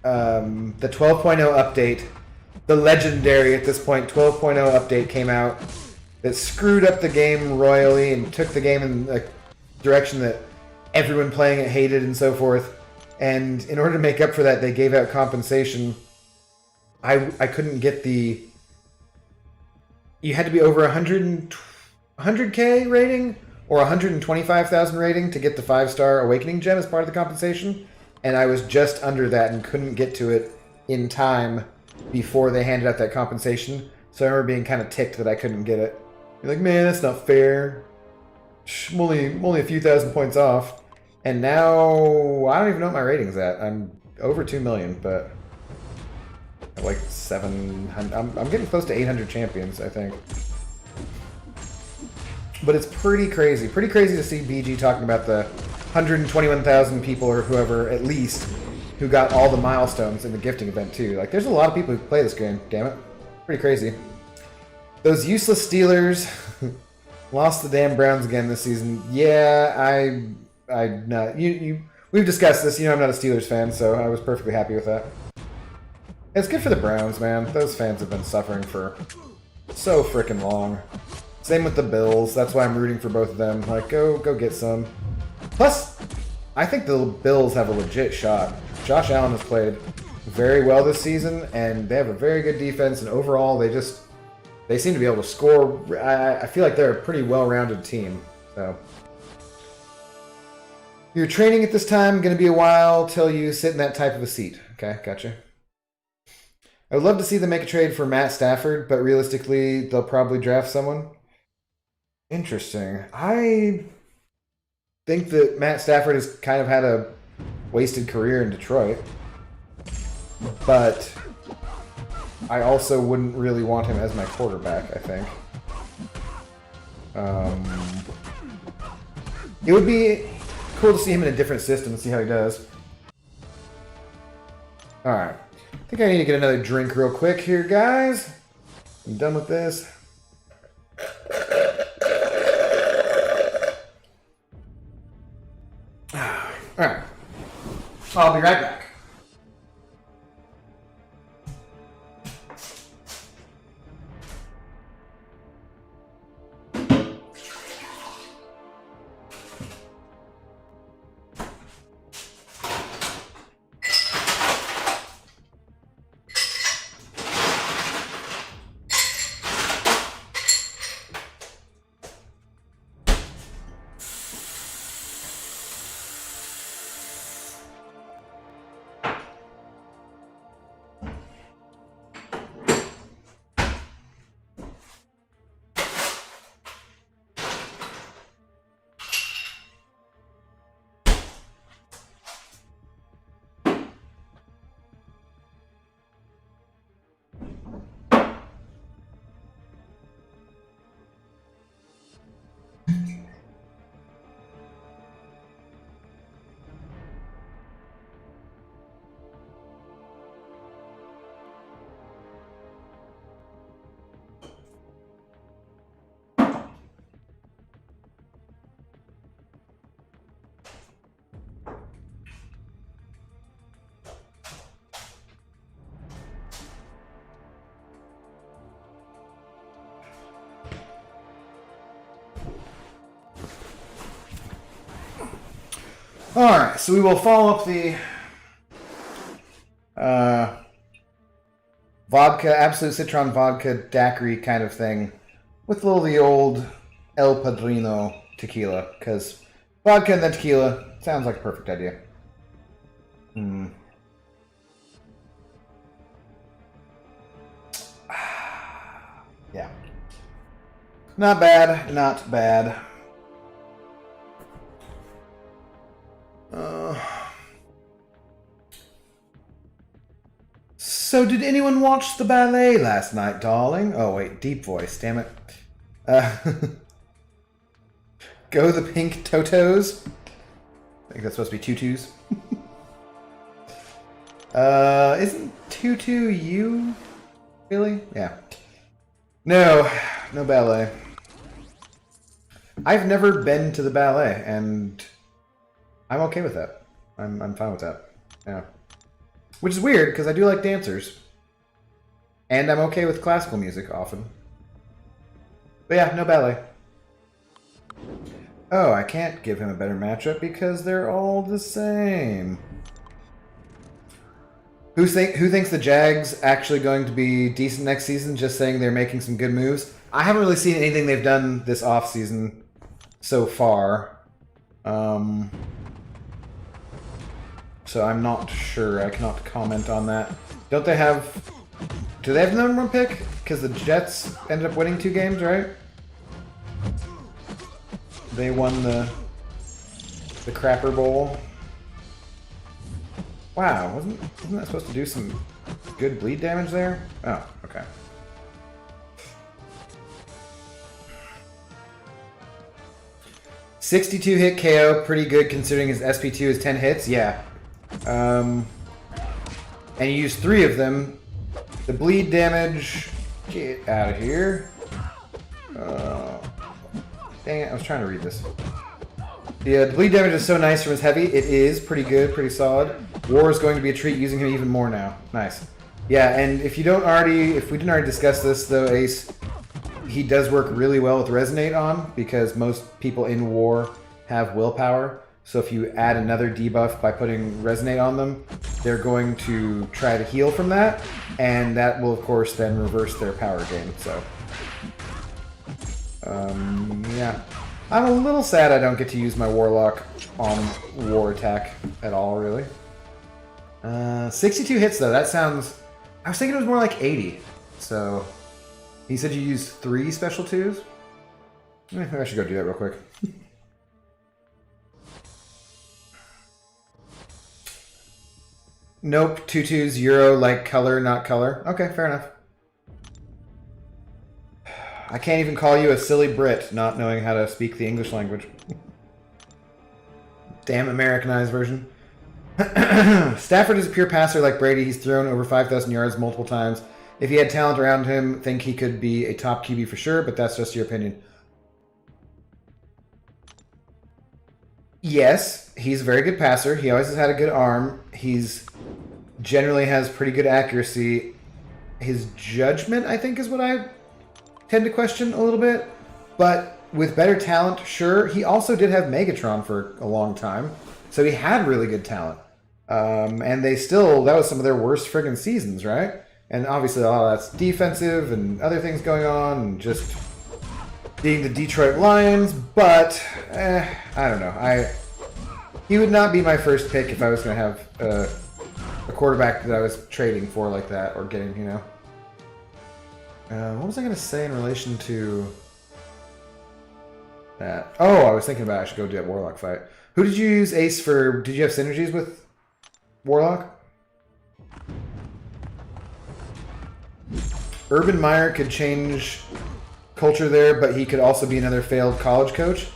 the 12.0 update, the legendary at this point 12.0 update came out that screwed up the game royally and took the game in a direction that everyone playing it hated and so forth. And in order to make up for that, they gave out compensation. I couldn't get the... You had to be over 100K rating or 125,000 rating to get the 5-star Awakening Gem as part of the compensation. And I was just under that and couldn't get to it in time before they handed out that compensation. So I remember being kind of ticked that I couldn't get it. You're like, man, that's not fair. I'm only a few thousand points off. And now, I don't even know what my rating's at. I'm over 2 million, but... like 700. I'm getting close to 800 champions, I think. But it's pretty crazy. Pretty crazy to see BG talking about the 121,000 people or whoever, at least, who got all the milestones in the gifting event, too. Like, there's a lot of people who play this game, damn it. Pretty crazy. Those useless Steelers lost the damn Browns again this season. Yeah, I not. We've discussed this. You know I'm not a Steelers fan, so I was perfectly happy with that. It's good for the Browns, man. Those fans have been suffering for So freaking long. Same with the Bills. That's why I'm rooting for both of them. Like, go get some. Plus, I think the Bills have a legit shot. Josh Allen has played very well this season, and they have a very good defense, and overall, they seem to be able to score. I feel like they're a pretty well-rounded team. So, you're training at this time. Going to be a while till you sit in that type of a seat. Okay, gotcha. I would love to see them make a trade for Matt Stafford, but realistically, they'll probably draft someone. Interesting. I think that Matt Stafford has kind of had a wasted career in Detroit, but I also wouldn't really want him as my quarterback, I think. It would be cool to see him in a different system and see how he does. Alright. I think I need to get another drink real quick here, guys. I'm done with this. Alright. I'll be right back. Alright, so we will follow up the vodka, Absolute Citron vodka daiquiri kind of thing with the old El Padrino tequila, because vodka and then tequila sounds like a perfect idea. Yeah. Not bad, not bad. So did anyone watch the ballet last night, darling? Oh wait, deep voice, damn it. Go the pink Totos. I think that's supposed to be tutus. Isn't tutu you? Really? Yeah. No ballet. I've never been to the ballet, and I'm okay with that. I'm fine with that. Yeah. Which is weird, because I do like dancers. And I'm okay with classical music, often. But yeah, no ballet. Oh, I can't give him a better matchup, because they're all the same. Who thinks the Jags actually going to be decent next season, just saying they're making some good moves? I haven't really seen anything they've done this offseason so far. So I'm not sure. I cannot comment on that. Do they have the number one pick? Because the Jets ended up winning 2 games, right? They won the Crapper Bowl. Wow, wasn't that supposed to do some good bleed damage there? Oh, okay. $62 hit KO, pretty good considering his SP2 is 10 hits. Yeah. And you use 3 of them. The bleed damage... Get out of here. Dang it, I was trying to read this. The bleed damage is so nice from his heavy. It is pretty good, pretty solid. War is going to be a treat, using him even more now. Nice. Yeah, and if we didn't already discuss this though, Ace, he does work really well with Resonate on, because most people in war have willpower. So if you add another debuff by putting Resonate on them, they're going to try to heal from that, and that will of course then reverse their power gain. So yeah, I'm a little sad I don't get to use my Warlock on war attack at all, really. 62 hits though, that sounds... I was thinking it was more like 80. So, he said you use 3 special 2s? I should go do that real quick. Nope, 2/2s, Euro, like color, not color. Okay, fair enough. I can't even call you a silly Brit, not knowing how to speak the English language. Damn Americanized version. Stafford is a pure passer like Brady. He's thrown over 5,000 yards multiple times. If he had talent around him, think he could be a top QB for sure, but that's just your opinion. Yes, he's a very good passer. He always has had a good arm. He's generally has pretty good accuracy. His judgment, I think, is what I tend to question a little bit. But with better talent, sure. He also did have Megatron for a long time. So he had really good talent. And they still, that was some of their worst friggin' seasons, right? And obviously a lot of that's defensive and other things going on and just being the Detroit Lions. But, I don't know. He would not be my first pick if I was going to have a quarterback that I was trading for like that or getting, you know. What was I going to say in relation to that? Oh, I was thinking about I should go do that Warlock fight. Who did you use Ace for? Did you have synergies with Warlock? Urban Meyer could change culture there, but he could also be another failed college coach.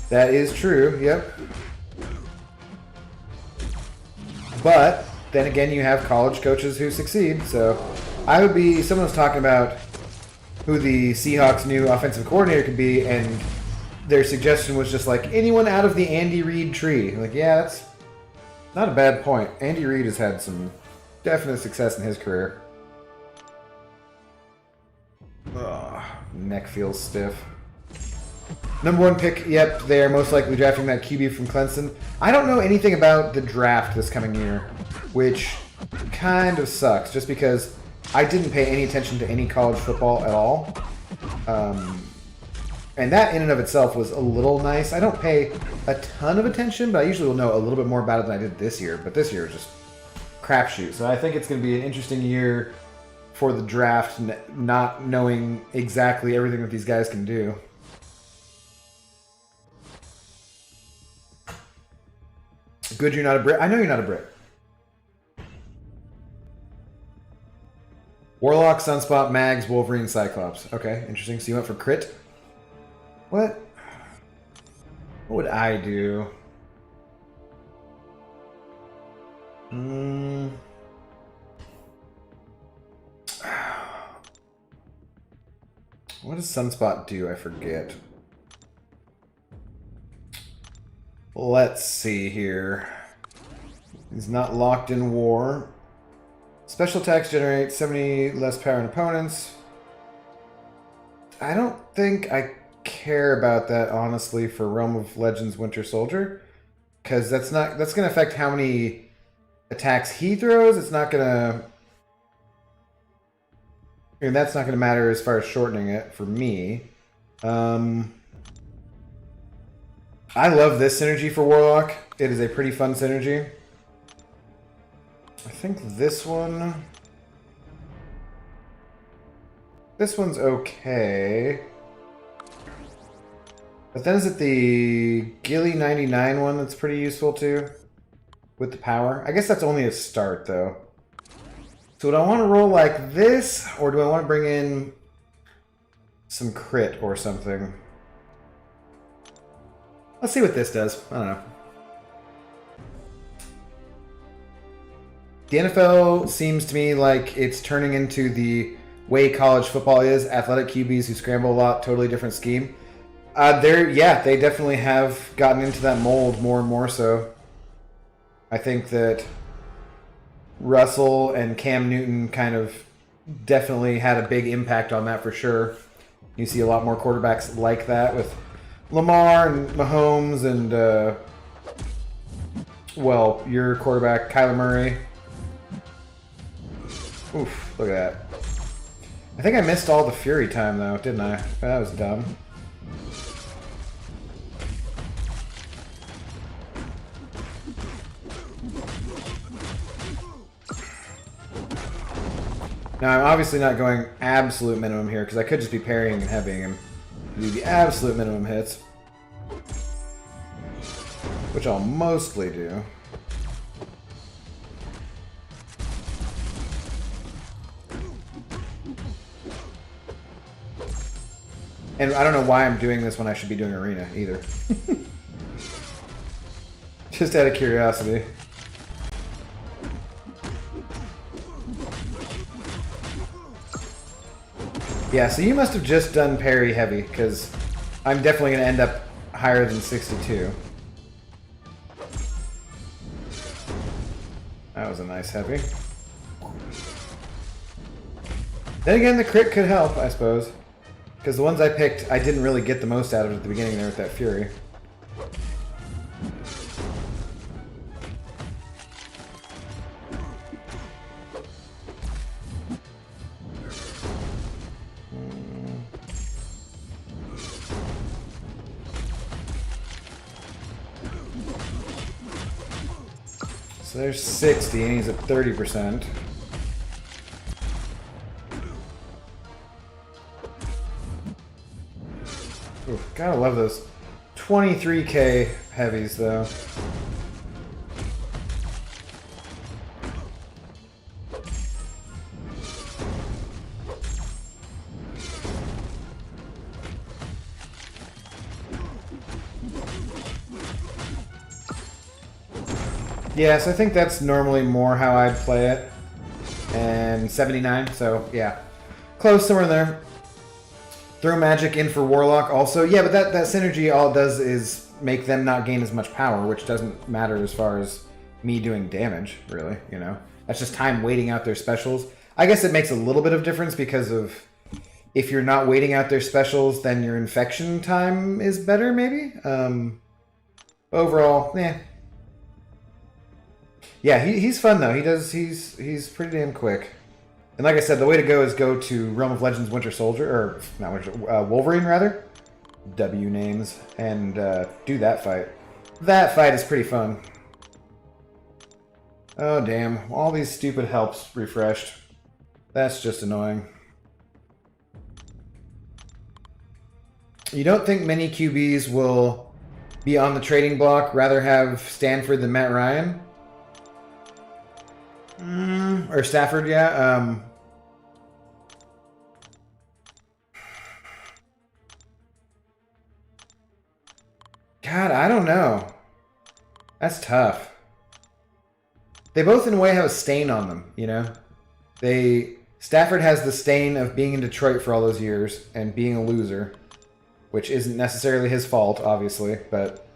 That is true, yep. But then again, you have college coaches who succeed, so I would be, someone was talking about who the Seahawks' new offensive coordinator could be, and their suggestion was just like anyone out of the Andy Reid tree. Like, yeah, that's not a bad point. Andy Reid has had some definite success in his career. Ugh, neck feels stiff. Number 1 pick, yep, they're most likely drafting that QB from Clemson. I don't know anything about the draft this coming year, which kind of sucks, just because I didn't pay any attention to any college football at all. And that in and of itself was a little nice. I don't pay a ton of attention, but I usually will know a little bit more about it than I did this year. But this year was just crapshoot. So I think it's going to be an interesting year for the draft, not knowing exactly everything that these guys can do. Good, you're not a Brit. I know you're not a Brit. Warlock, Sunspot, Mags, Wolverine, Cyclops. Okay, interesting. So you went for crit? What would I do? What does Sunspot do? I forget. Let's see here. He's not locked in war. Special attacks generate 70 less power in opponents. I don't think I care about that, honestly, for Realm of Legends Winter Soldier. Because that's going to affect how many attacks he throws. It's not going to... And that's not going to matter as far as shortening it for me. I love this synergy for Warlock. It is a pretty fun synergy. I think this one... This one's okay. But then is it the Gilly 99 one that's pretty useful too? With the power? I guess that's only a start though. So do I want to roll like this? Or do I want to bring in some crit or something? Let's see what this does. I don't know. The NFL seems to me like it's turning into the way college football is. Athletic QBs who scramble a lot, totally different scheme. They definitely have gotten into that mold more and more so. I think that Russell and Cam Newton kind of definitely had a big impact on that for sure. You see a lot more quarterbacks like that with Lamar and Mahomes and, well, your quarterback, Kyler Murray. Oof, look at that. I think I missed all the Fury time, though, didn't I? That was dumb. Now, I'm obviously not going absolute minimum here, because I could just be parrying and heavying him. Do the absolute minimum hits. Which I'll mostly do. And I don't know why I'm doing this when I should be doing arena, either. Just out of curiosity. Yeah, so you must have just done parry heavy, because I'm definitely going to end up higher than 62. That was a nice heavy. Then again, the crit could help, I suppose. Because the ones I picked, I didn't really get the most out of it at the beginning there with that Fury. So there's 60, and he's at 30%. Oof, gotta love those 23k heavies, though. Yes, I think that's normally more how I'd play it. And 79, so yeah. Close, somewhere in there. Throw magic in for Warlock also. Yeah, but that synergy, all it does is make them not gain as much power, which doesn't matter as far as me doing damage, really, you know? That's just time waiting out their specials. I guess it makes a little bit of difference because of if you're not waiting out their specials, then your infection time is better, maybe? Overall, eh. Yeah, he's fun though. He's pretty damn quick. And like I said, the way to go is go to Realm of Legends Winter Soldier, or not Winter, Wolverine rather. W names, and do that fight. That fight is pretty fun. Oh damn, all these stupid helps refreshed. That's just annoying. You don't think many QBs will be on the trading block, rather have Stanford than Matt Ryan? Or Stafford, yeah. God, I don't know. That's tough. They both, in a way, have a stain on them, you know? Stafford has the stain of being in Detroit for all those years and being a loser, which isn't necessarily his fault, obviously, but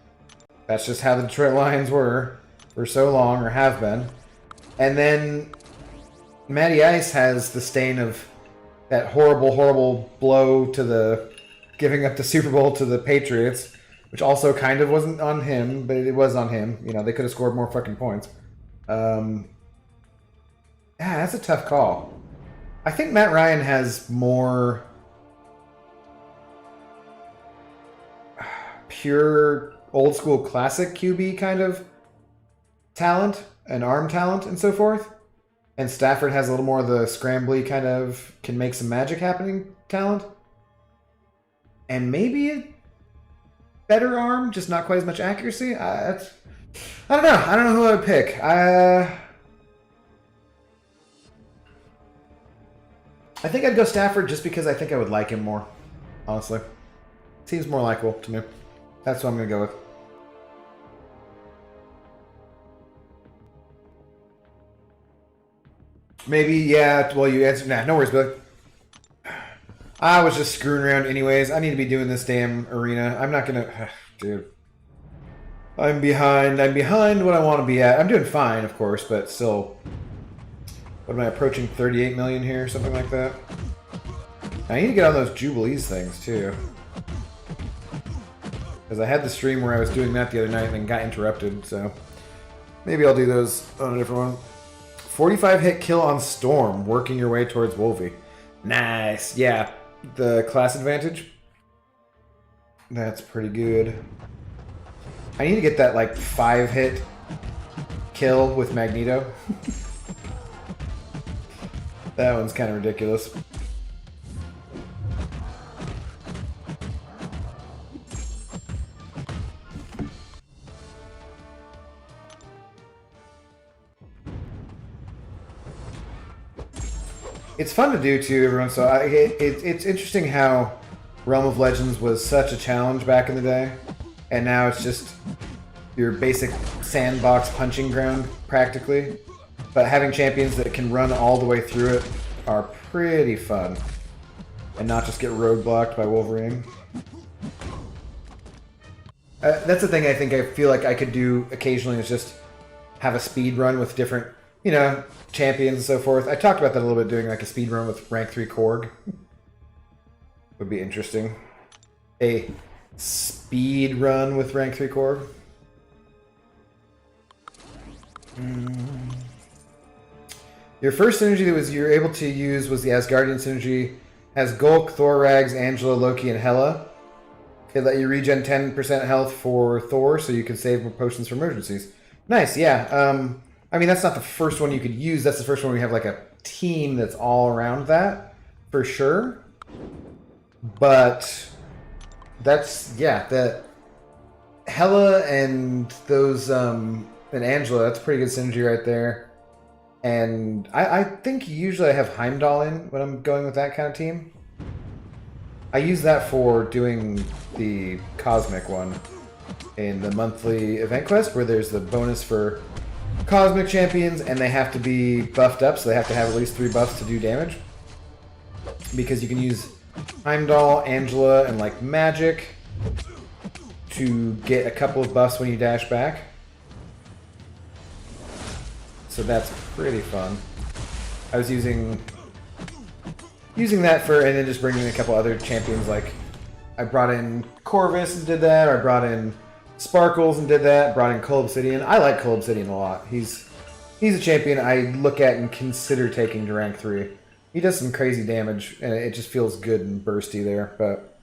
that's just how the Detroit Lions were for so long, or have been. And then Matty Ice has the stain of that horrible, horrible blow to the giving up the Super Bowl to the Patriots, which also kind of wasn't on him, but it was on him. You know, they could have scored more fucking points. Yeah, that's a tough call. I think Matt Ryan has more pure old school classic QB kind of talent and arm talent and so forth. And Stafford has a little more of the scrambly kind of can make some magic happening talent. And maybe a better arm, just not quite as much accuracy. I don't know. I don't know who I would pick. I think I'd go Stafford just because I think I would like him more. Honestly. Seems more likable to me. That's what I'm going to go with. Maybe, yeah. Well, you answered. Nah, no worries, Billy. I was just screwing around anyways. I need to be doing this damn arena. I'm not going to... Dude. I'm behind. I'm behind what I want to be at. I'm doing fine, of course, but still... What am I approaching? 38 million here? Something like that? I need to get on those Jubilees things, too. Because I had the stream where I was doing that the other night and then got interrupted, so... Maybe I'll do those on a different one. 45 hit kill on Storm, working your way towards Wolvie. Nice. Yeah, the class advantage. That's pretty good. I need to get that, like, 5 hit kill with Magneto. That one's kind of ridiculous. It's fun to do too, everyone. So it's interesting how Realm of Legends was such a challenge back in the day, and now it's just your basic sandbox punching ground practically. But having champions that can run all the way through it are pretty fun, and not just get roadblocked by Wolverine. That's the thing I think I feel like I could do occasionally, is just have a speed run with different, you know, champions and so forth. I talked about that a little bit, doing like a speed run with rank 3 Korg. Would be interesting. A speed run with rank 3 Korg. Your first synergy that you were able to use was the Asgardian synergy. Has Gulk, Thor, Rags, Angela, Loki, and Hela. It let you regen 10% health for Thor, so you can save more potions for emergencies. Nice, yeah. I mean, that's not the first one you could use. That's the first one where you have like a team that's all around that, for sure. But that's, yeah, the Hela and those, and Angela, that's pretty good synergy right there. And I think usually I have Heimdall in when I'm going with that kind of team. I use that for doing the Cosmic one in the monthly event quest, where there's the bonus for Cosmic champions, and they have to be buffed up, so they have to have at least 3 buffs to do damage. Because you can use Heimdall, Angela, and like Magic to get a couple of buffs when you dash back. So that's pretty fun. I was using that for, and then just bringing in a couple other champions. Like I brought in Corvus and did that, or I brought in Sparkles and did that, brought in Cull Obsidian. I like Cull Obsidian a lot. He's a champion I look at and consider taking to rank 3. He does some crazy damage, and it just feels good and bursty there, but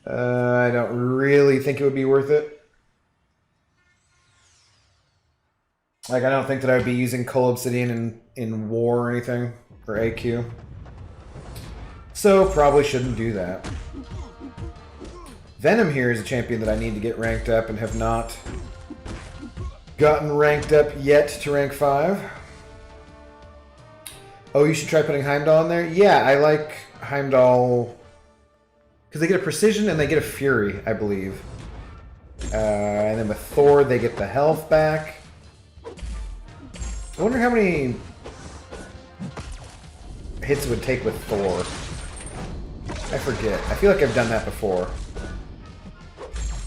I don't really think it would be worth it. Like, I don't think that I would be using Cull Obsidian in War or anything, or AQ. So, probably shouldn't do that. Venom here is a champion that I need to get ranked up and have not gotten ranked up yet to rank 5. Oh, you should try putting Heimdall in there? Yeah, I like Heimdall because they get a Precision and they get a Fury, I believe. And then with Thor, they get the health back. I wonder how many hits it would take with Thor. I forget. I feel like I've done that before.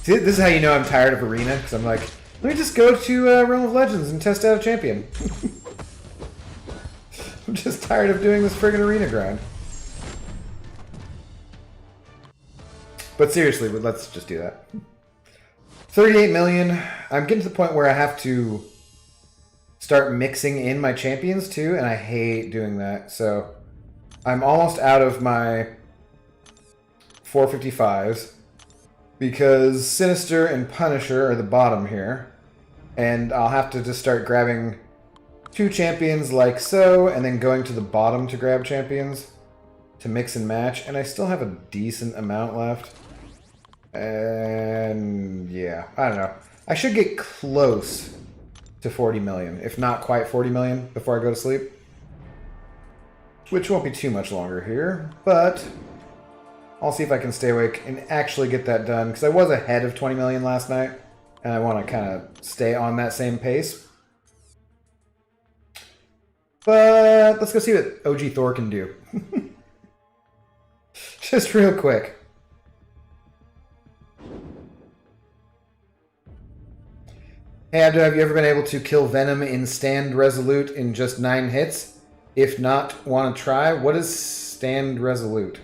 See, this is how you know I'm tired of Arena, because I'm like, let me just go to Realm of Legends and test out a champion. I'm just tired of doing this friggin' Arena grind. But seriously, let's just do that. 38 million. I'm getting to the point where I have to start mixing in my champions too, and I hate doing that. So I'm almost out of my 455s. Because Sinister and Punisher are the bottom here. And I'll have to just start grabbing 2 champions like so, and then going to the bottom to grab champions to mix and match. And I still have a decent amount left. And yeah, I don't know. I should get close to 40 million, if not quite 40 million, before I go to sleep. Which won't be too much longer here, but I'll see if I can stay awake and actually get that done, because I was ahead of 20 million last night, and I want to kind of stay on that same pace. But let's go see what OG Thor can do. Just real quick. Hey Abdo, have you ever been able to kill Venom in Stand Resolute in just 9 hits? If not, want to try? What is Stand Resolute?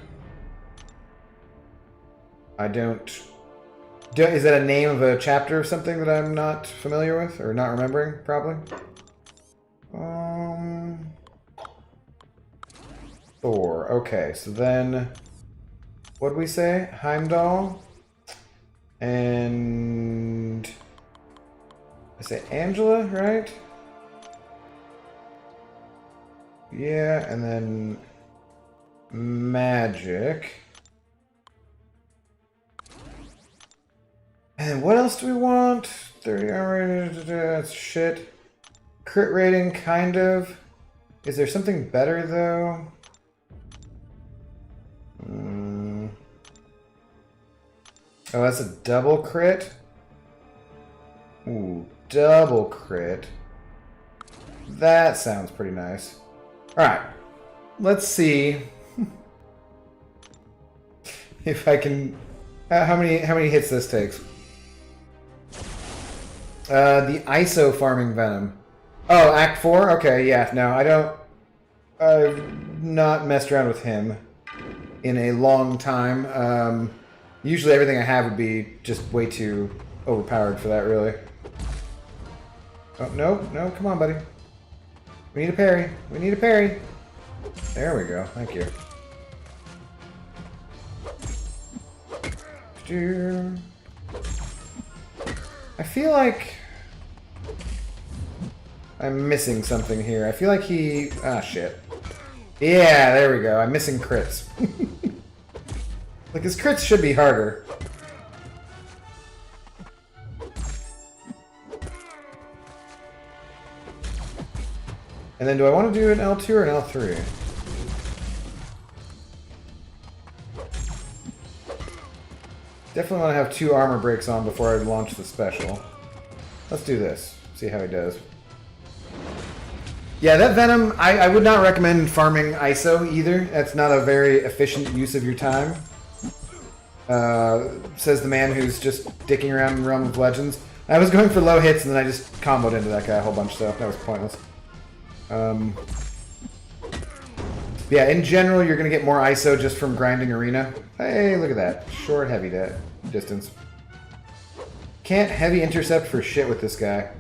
I don't... Is that a name of a chapter of something that I'm not familiar with? Or not remembering, probably? Thor. Okay, so then... What did we say? Heimdall? And... I say Angela, right? Yeah, and then... Magic. And what else do we want? 30 armor, that's shit. Crit rating, kind of. Is there something better, though? Oh, that's a double crit? Ooh, double crit. That sounds pretty nice. Alright. Let's see if I can... how many hits this takes? The ISO farming venom. Oh, Act 4? Okay, yeah, no, I don't... I've not messed around with him in a long time. Usually everything I have would be just way too overpowered for that, really. Oh, no, come on, buddy. We need a parry. We need a parry. There we go. Thank you. I feel like I'm missing something here. I feel like he... Ah, shit. Yeah, there we go. I'm missing crits. Like, his crits should be harder. And then do I want to do an L2 or an L3? Definitely want to have 2 armor breaks on before I launch the special. Let's do this. See how he does. Yeah, that Venom, I would not recommend farming ISO either. That's not a very efficient use of your time. Says the man who's just dicking around in Realm of Legends. I was going for low hits and then I just comboed into that guy a whole bunch, so that was pointless. Yeah, in general, you're going to get more ISO just from grinding arena. Hey, look at that. Short, heavy distance. Can't heavy intercept for shit with this guy.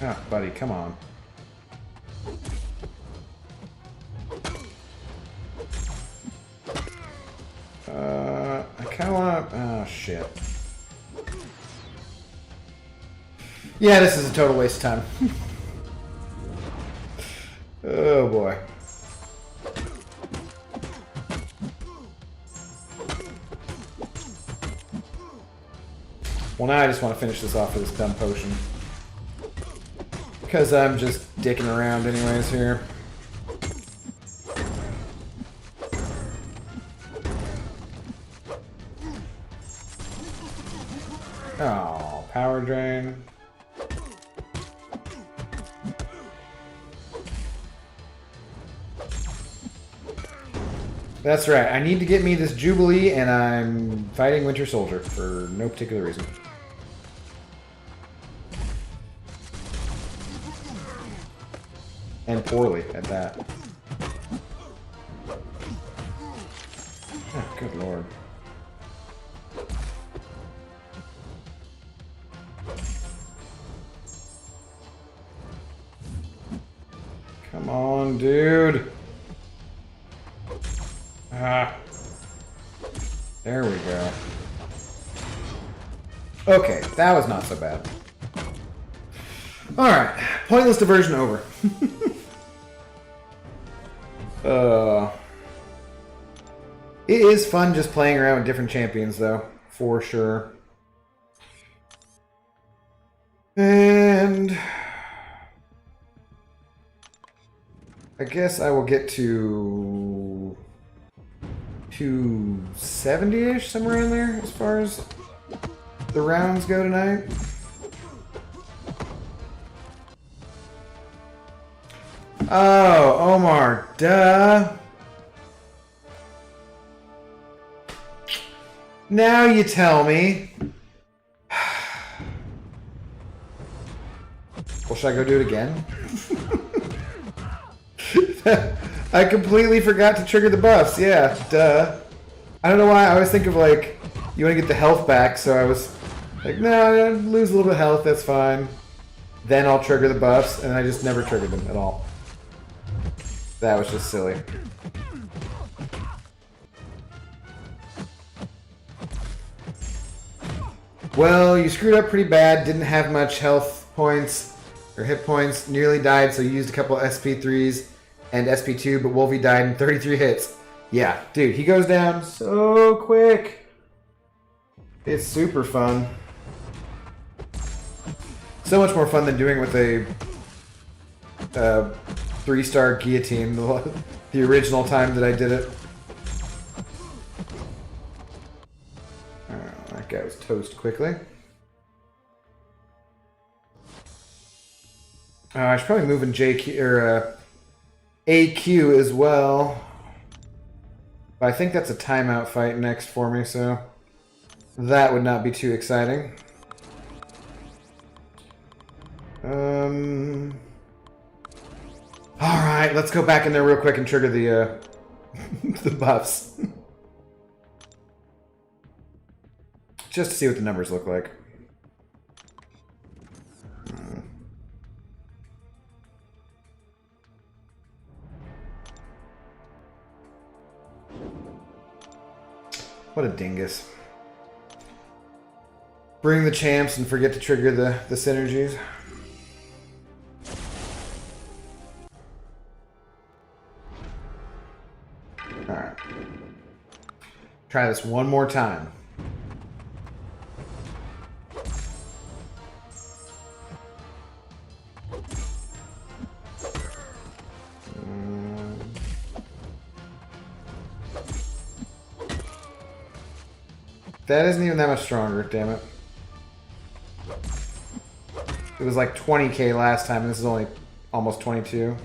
Ah, buddy, come on. I kind of want to... Oh, shit. Yeah, this is a total waste of time. Oh, boy. Well, now I just want to finish this off with this dumb potion. Because I'm just dicking around anyways here. Oh, power drain. That's right, I need to get me this Jubilee, and I'm fighting Winter Soldier for no particular reason. And poorly at that. Oh, good lord. Come on, dude. Ah. There we go. Okay, that was not so bad. Alright, pointless diversion over. It is fun just playing around with different champions, though, for sure. And I guess I will get to 270-ish, somewhere in there, as far as the rounds go tonight. Oh, Omar, duh. Now you tell me. Well, should I go do it again? I completely forgot to trigger the buffs. Yeah, duh. I don't know why. I always think of like, you want to get the health back, so I was like, no, lose a little bit of health, that's fine. Then I'll trigger the buffs, and I just never triggered them at all. That was just silly. Well, you screwed up pretty bad. Didn't have much health points or hit points. Nearly died, so you used a couple SP3s and SP2, but Wolvie died in 33 hits. Yeah, dude, he goes down so quick. It's super fun. So much more fun than doing it with a 3-star guillotine, the original time that I did it. That guy was toast quickly. I should probably move in JQ or AQ as well. But I think that's a timeout fight next for me, so that would not be too exciting. Alright, let's go back in there real quick and trigger the the buffs. Just to see what the numbers look like. What a dingus. Bring the champs and forget to trigger the synergies. Alright. Try this one more time. That isn't even that much stronger, damn it. It was like 20k last time, and this is only almost 22.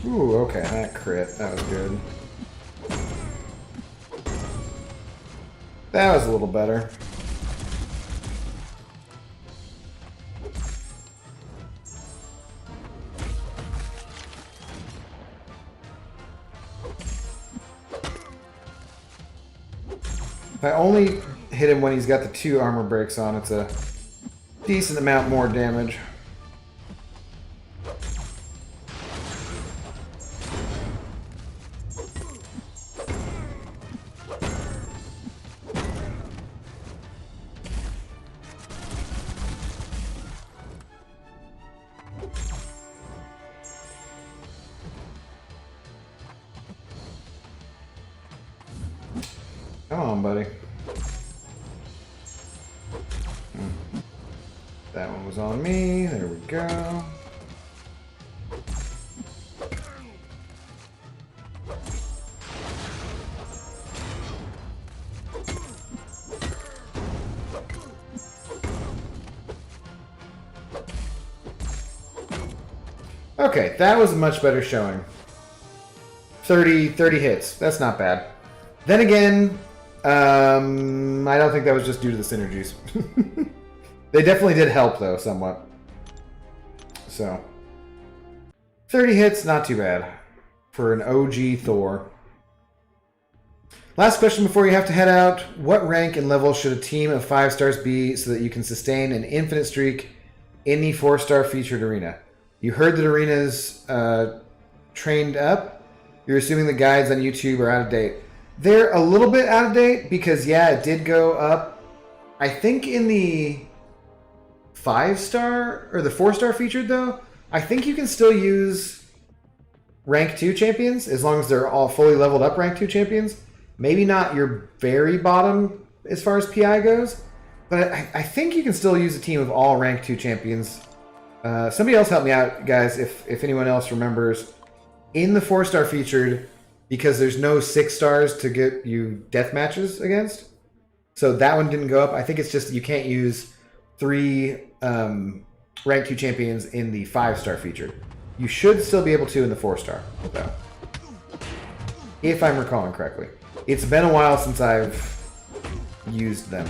Ooh, okay, that crit. That was good. That was a little better. If I only hit him when he's got the 2 armor breaks on, it's a decent amount more damage. Come on, buddy. That one was on me. There we go. Okay, that was a much better showing. 30 hits. That's not bad. Then again, I don't think that was just due to the synergies. They definitely did help, though, somewhat. So, 30 hits, not too bad for an OG Thor. Last question before you have to head out. What rank and level should a team of 5 stars be so that you can sustain an infinite streak in the 4-star featured arena? You heard that arenas trained up. You're assuming the guides on YouTube are out of date. They're a little bit out of date because, yeah, it did go up. I think in the 5-star or the 4-star featured, though, I think you can still use rank 2 champions as long as they're all fully leveled up rank 2 champions. Maybe not your very bottom as far as PI goes, but I think you can still use a team of all rank 2 champions. Somebody else help me out, guys, if anyone else remembers. In the 4-star featured, because there's no 6 stars to get you death matches against. So that one didn't go up. I think it's just you can't use 3 rank 2 champions in the 5-star feature. You should still be able to in the 4-star, though. If I'm recalling correctly. It's been a while since I've used them.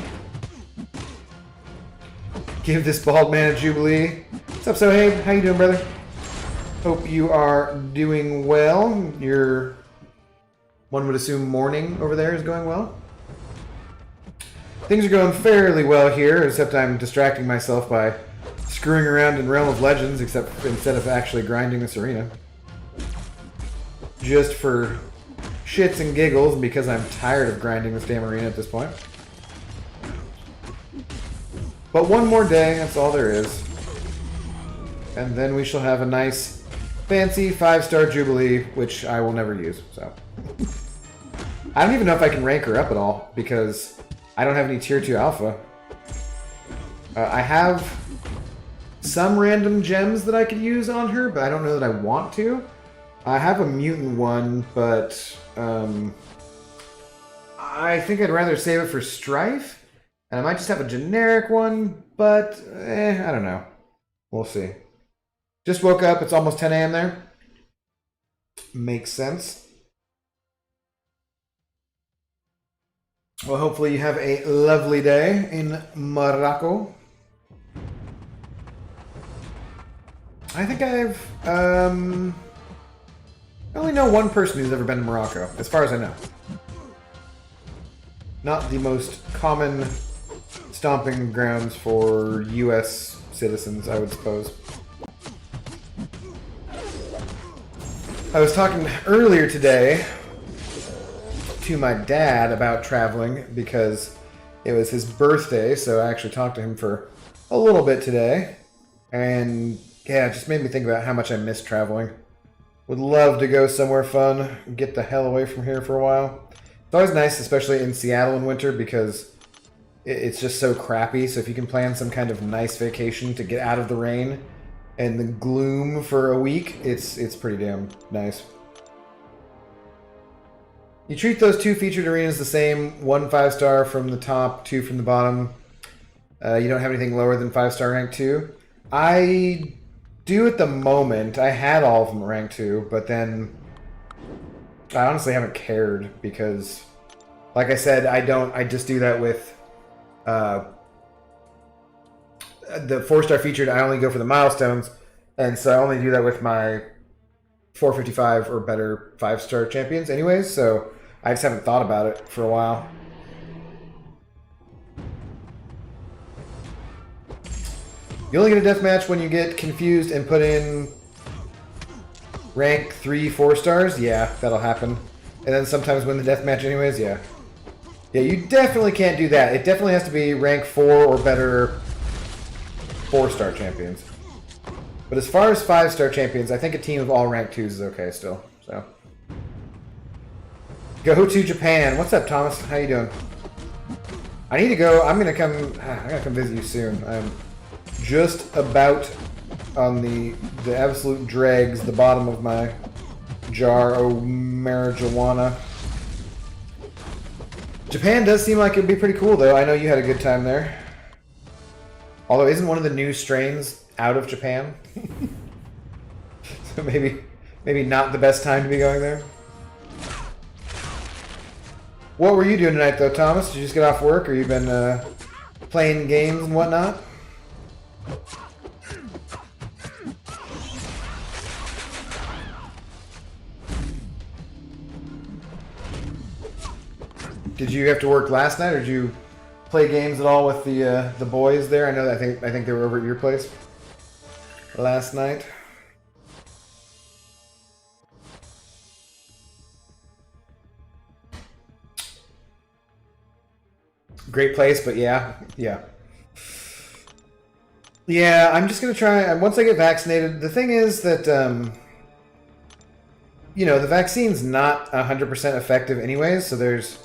Give this bald man a Jubilee. What's up, Sohaib? How you doing, brother? Hope you are doing well. Your, one would assume, morning over there is going well. Things are going fairly well here, except I'm distracting myself by screwing around in Realm of Legends, except instead of actually grinding this arena. Just for shits and giggles, because I'm tired of grinding this damn arena at this point. But one more day, that's all there is. And then we shall have a nice, fancy 5-star Jubilee, which I will never use, so. I don't even know if I can rank her up at all, because I don't have any tier 2 alpha. I have some random gems that I could use on her, but I don't know that I want to. I have a mutant one, but I think I'd rather save it for Strife. And I might just have a generic one, but I don't know. We'll see. Just woke up. It's almost 10 a.m. there. Makes sense. Well, hopefully you have a lovely day in Morocco. I think I've I only know one person who's ever been to Morocco, as far as I know. Not the most common stomping grounds for U.S. citizens, I would suppose. I was talking earlier today to my dad about traveling because it was his birthday, so I actually talked to him for a little bit today. And yeah, it just made me think about how much I miss traveling. Would love to go somewhere fun, get the hell away from here for a while. It's always nice, especially in Seattle in winter, because it's just so crappy. So if you can plan some kind of nice vacation to get out of the rain and the gloom for a week, it's pretty damn nice. You treat those 2 featured arenas the same, 1 5-star from the top, 2 from the bottom. You don't have anything lower than 5-star rank 2. I do at the moment. I had all of them at rank 2, but then I honestly haven't cared because, like I said, I just do that with the 4-star featured. I only go for the milestones, and so I only do that with my 455 or better 5-star champions anyways, so I just haven't thought about it for a while. You only get a deathmatch when you get confused and put in rank 3 4-stars? Yeah, that'll happen. And then sometimes win the deathmatch anyways? Yeah. Yeah, you definitely can't do that. It definitely has to be rank 4 or better 4-star champions. But as far as 5-star champions, I think a team of all rank 2s is okay still. So go to Japan. What's up, Thomas? How you doing? I need to go. I gotta come visit you soon. I'm just about on the absolute dregs, the bottom of my jar of marijuana. Japan does seem like it'd be pretty cool, though. I know you had a good time there. Although, isn't one of the new strains out of Japan? So maybe not the best time to be going there. What were you doing tonight, though, Thomas? Did you just get off work, or you been playing games and whatnot? Did you have to work last night, or did you play games at all with the boys there? I know that I think they were over at your place last night. Great place, but yeah. Yeah, I'm just gonna try. Once I get vaccinated, the thing is that you know, the vaccine's not 100% effective anyways. So there's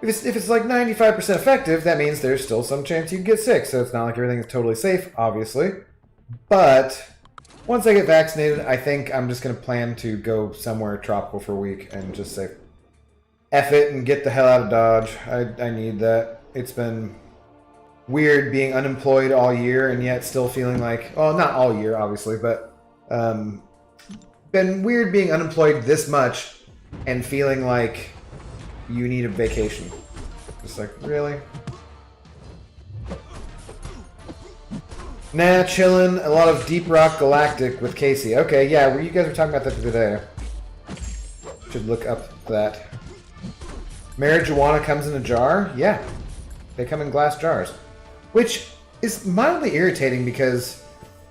if it's like 95% effective, that means there's still some chance you can get sick. So it's not like everything is totally safe, obviously. But once I get vaccinated, I think I'm just gonna plan to go somewhere tropical for a week and just say F it and get the hell out of Dodge. I need that. It's been weird being unemployed all year and yet still feeling like, well, not all year, obviously, but been weird being unemployed this much and feeling like you need a vacation. Just like, really? Nah, chillin'. A lot of Deep Rock Galactic with Casey. Okay, yeah, you guys were talking about that today. Should look up that. Marijuana comes in a jar? Yeah. They come in glass jars. Which is mildly irritating because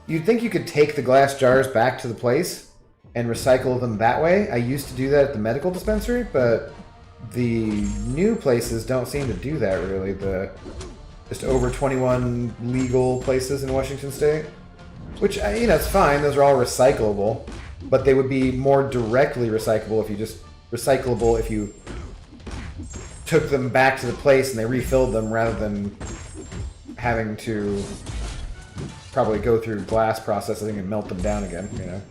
you'd think you could take the glass jars back to the place and recycle them that way. I used to do that at the medical dispensary, but the new places don't seem to do that really. The just over 21 legal places in Washington State. Which, you know, it's fine. Those are all recyclable. But they would be more directly recyclable if you took them back to the place and they refilled them rather than having to probably go through glass processing and melt them down again, you know.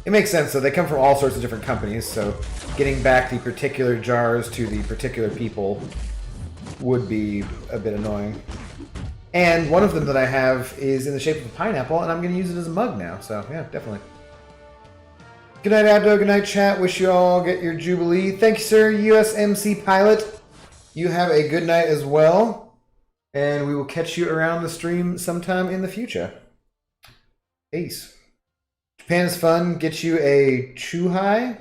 It makes sense, though. They come from all sorts of different companies, so getting back the particular jars to the particular people would be a bit annoying. And one of them that I have is in the shape of a pineapple, and I'm going to use it as a mug now, so yeah, definitely. Good night, Abdo. Good night, chat. Wish you all get your Jubilee. Thank you, sir, USMC pilot. You have a good night as well, and we will catch you around the stream sometime in the future. Peace. Japan is fun. Get you a Chuhai.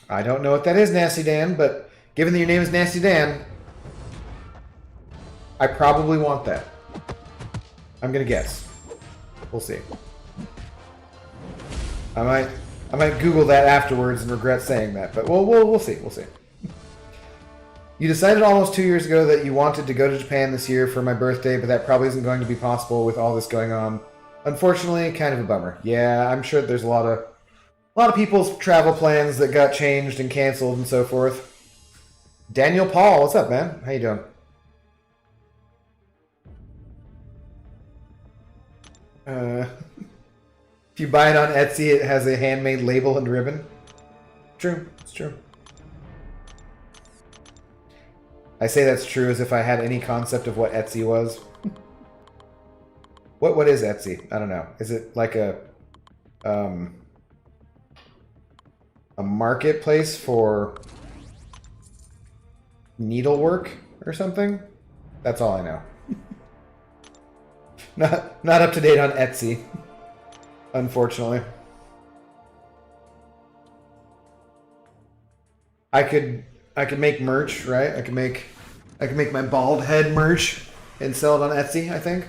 I don't know what that is, Nasty Dan, but given that your name is Nasty Dan, I probably want that. I'm gonna guess. We'll see. I might Google that afterwards and regret saying that, but we'll see. We'll see. You decided almost 2 years ago that you wanted to go to Japan this year for my birthday, but that probably isn't going to be possible with all this going on. Unfortunately, kind of a bummer. Yeah, I'm sure there's a lot of people's travel plans that got changed and canceled and so forth. Daniel Paul, what's up, man? How you doing? If you buy it on Etsy, it has a handmade label and ribbon. True, it's true. I say that's true as if I had any concept of what Etsy was. What is Etsy? I don't know. Is it like a marketplace for needlework or something? That's all I know. Not up to date on Etsy, unfortunately. I could make merch, right? I could make my bald head merch and sell it on Etsy, I think.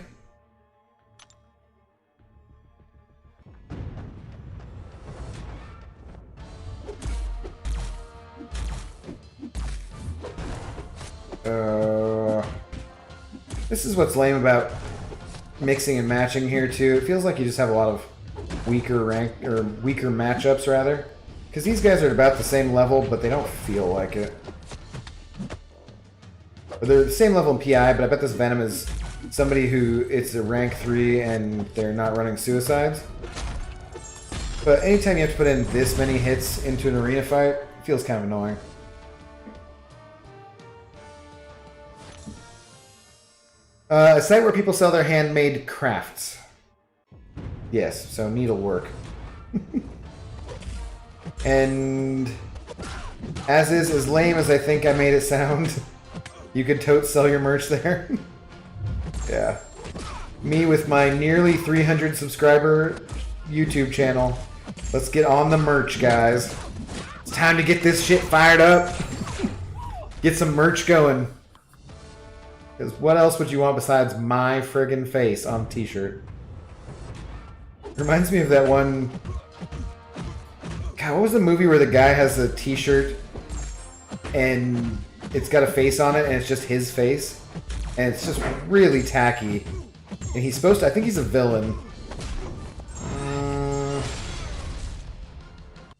This is what's lame about mixing and matching here too. It feels like you just have a lot of weaker matchups rather, because these guys are at about the same level, but they don't feel like it. They're the same level in PI, but I bet this Venom is somebody who it's a rank 3 and they're not running suicides. But anytime you have to put in this many hits into an arena fight, it feels kind of annoying. A site where people sell their handmade crafts. Yes, so needlework. And as lame as I think I made it sound, you could totes sell your merch there. Yeah. Me with my nearly 300 subscriber YouTube channel. Let's get on the merch, guys. It's time to get this shit fired up. Get some merch going. Because what else would you want besides my friggin' face on a t-shirt? Reminds me of that one... God, what was the movie where the guy has a t-shirt and it's got a face on it and it's just his face? And it's just really tacky. And he's supposed to... I think he's a villain. I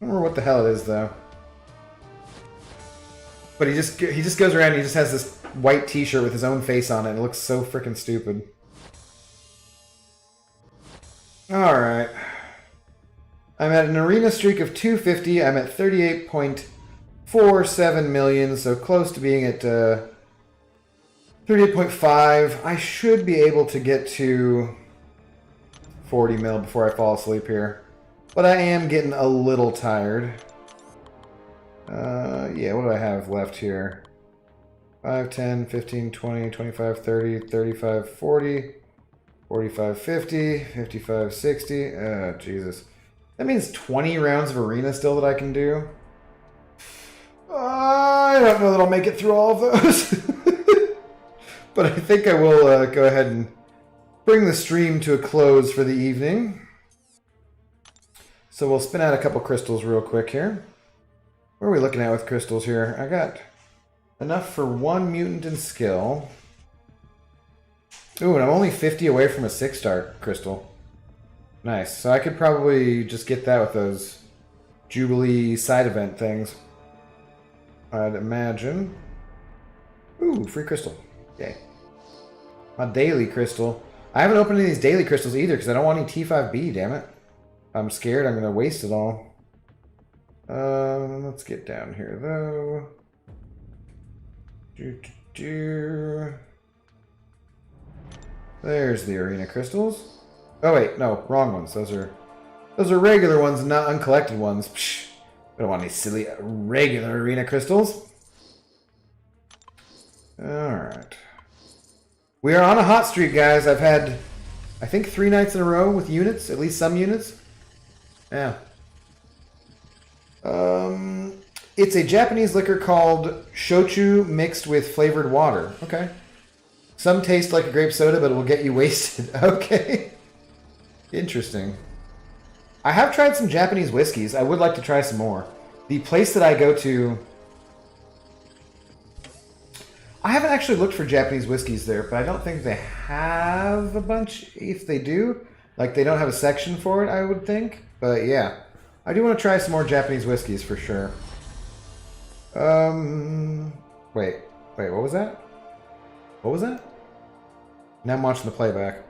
don't remember what the hell it is, though. But he just goes around and he just has this white t-shirt with his own face on it, and it looks so freaking stupid. Alright. I'm at an arena streak of 250. I'm at 38.47 million, so close to being at 38.5. I should be able to get to 40 mil before I fall asleep here. But I am getting a little tired. Yeah, what do I have left here? 5, 10, 15, 20, 25, 30, 35, 40, 45, 50, 55, 60. Oh, Jesus. That means 20 rounds of arena still that I can do. I don't know that I'll make it through all of those. But I think I will go ahead and bring the stream to a close for the evening. So we'll spin out a couple crystals real quick here. What are we looking at with crystals here? I got enough for 1 mutant in skill. Ooh, and I'm only 50 away from a 6-star crystal. Nice. So I could probably just get that with those Jubilee side event things. I'd imagine. Ooh, free crystal. Yay. My daily crystal. I haven't opened any of these daily crystals either because I don't want any T5B, damn it. I'm scared I'm going to waste it all. Let's get down here, though. There's the arena crystals. Oh, wait, no, wrong ones. Those are regular ones, not uncollected ones. Psh, I don't want any silly regular arena crystals. Alright. We are on a hot streak, guys. I've had, I think, 3 nights in a row with units, at least some units. Yeah. It's a Japanese liquor called shochu mixed with flavored water. Okay. Some taste like a grape soda, but it will get you wasted. Okay. Interesting. I have tried some Japanese whiskeys. I would like to try some more. The place that I go to... I haven't actually looked for Japanese whiskeys there, but I don't think they have a bunch. If they do, like they don't have a section for it, I would think. But yeah, I do want to try some more Japanese whiskeys for sure. Wait, what was that? What was that? Now I'm watching the playback.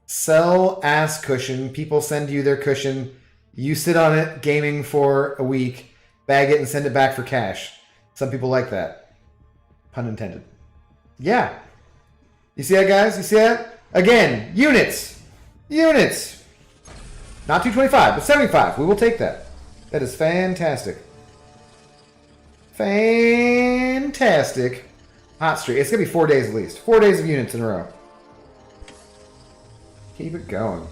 Sell ass cushion. People send you their cushion. You sit on it gaming for a week, bag it and send it back for cash. Some people like that. Pun intended. Yeah. You see that, guys? You see that? Again, units. Units. Not 225, but 75. We will take that. That is fantastic. Fantastic. Hot streak. It's going to be 4 days at least. 4 days of units in a row. Keep it going.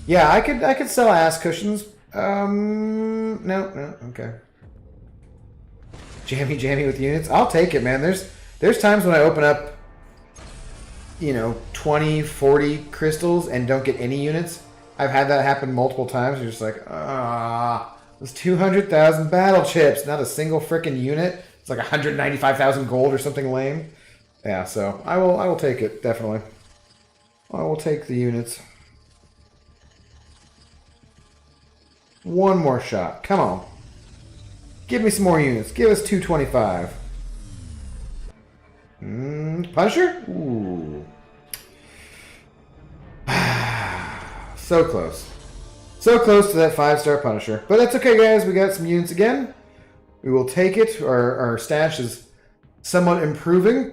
Yeah, I could sell ass cushions. No, okay. Jammy with units. I'll take it, man. There's times when I open up, 20, 40 crystals and don't get any units. I've had that happen multiple times. You're just like, there's 200,000 battle chips, not a single freaking unit. It's like 195,000 gold or something lame. Yeah, so I will take it, definitely. I will take the units. One more shot. Come on. Give me some more units. Give us 225. Punisher? Ooh. So close. So close to that 5-star Punisher. But that's okay, guys. We got some units again. We will take it. Our stash is somewhat improving.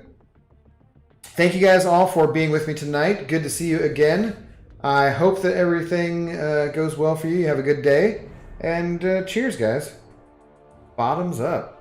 Thank you guys all for being with me tonight. Good to see you again. I hope that everything goes well for you. You have a good day. And cheers, guys. Bottoms up.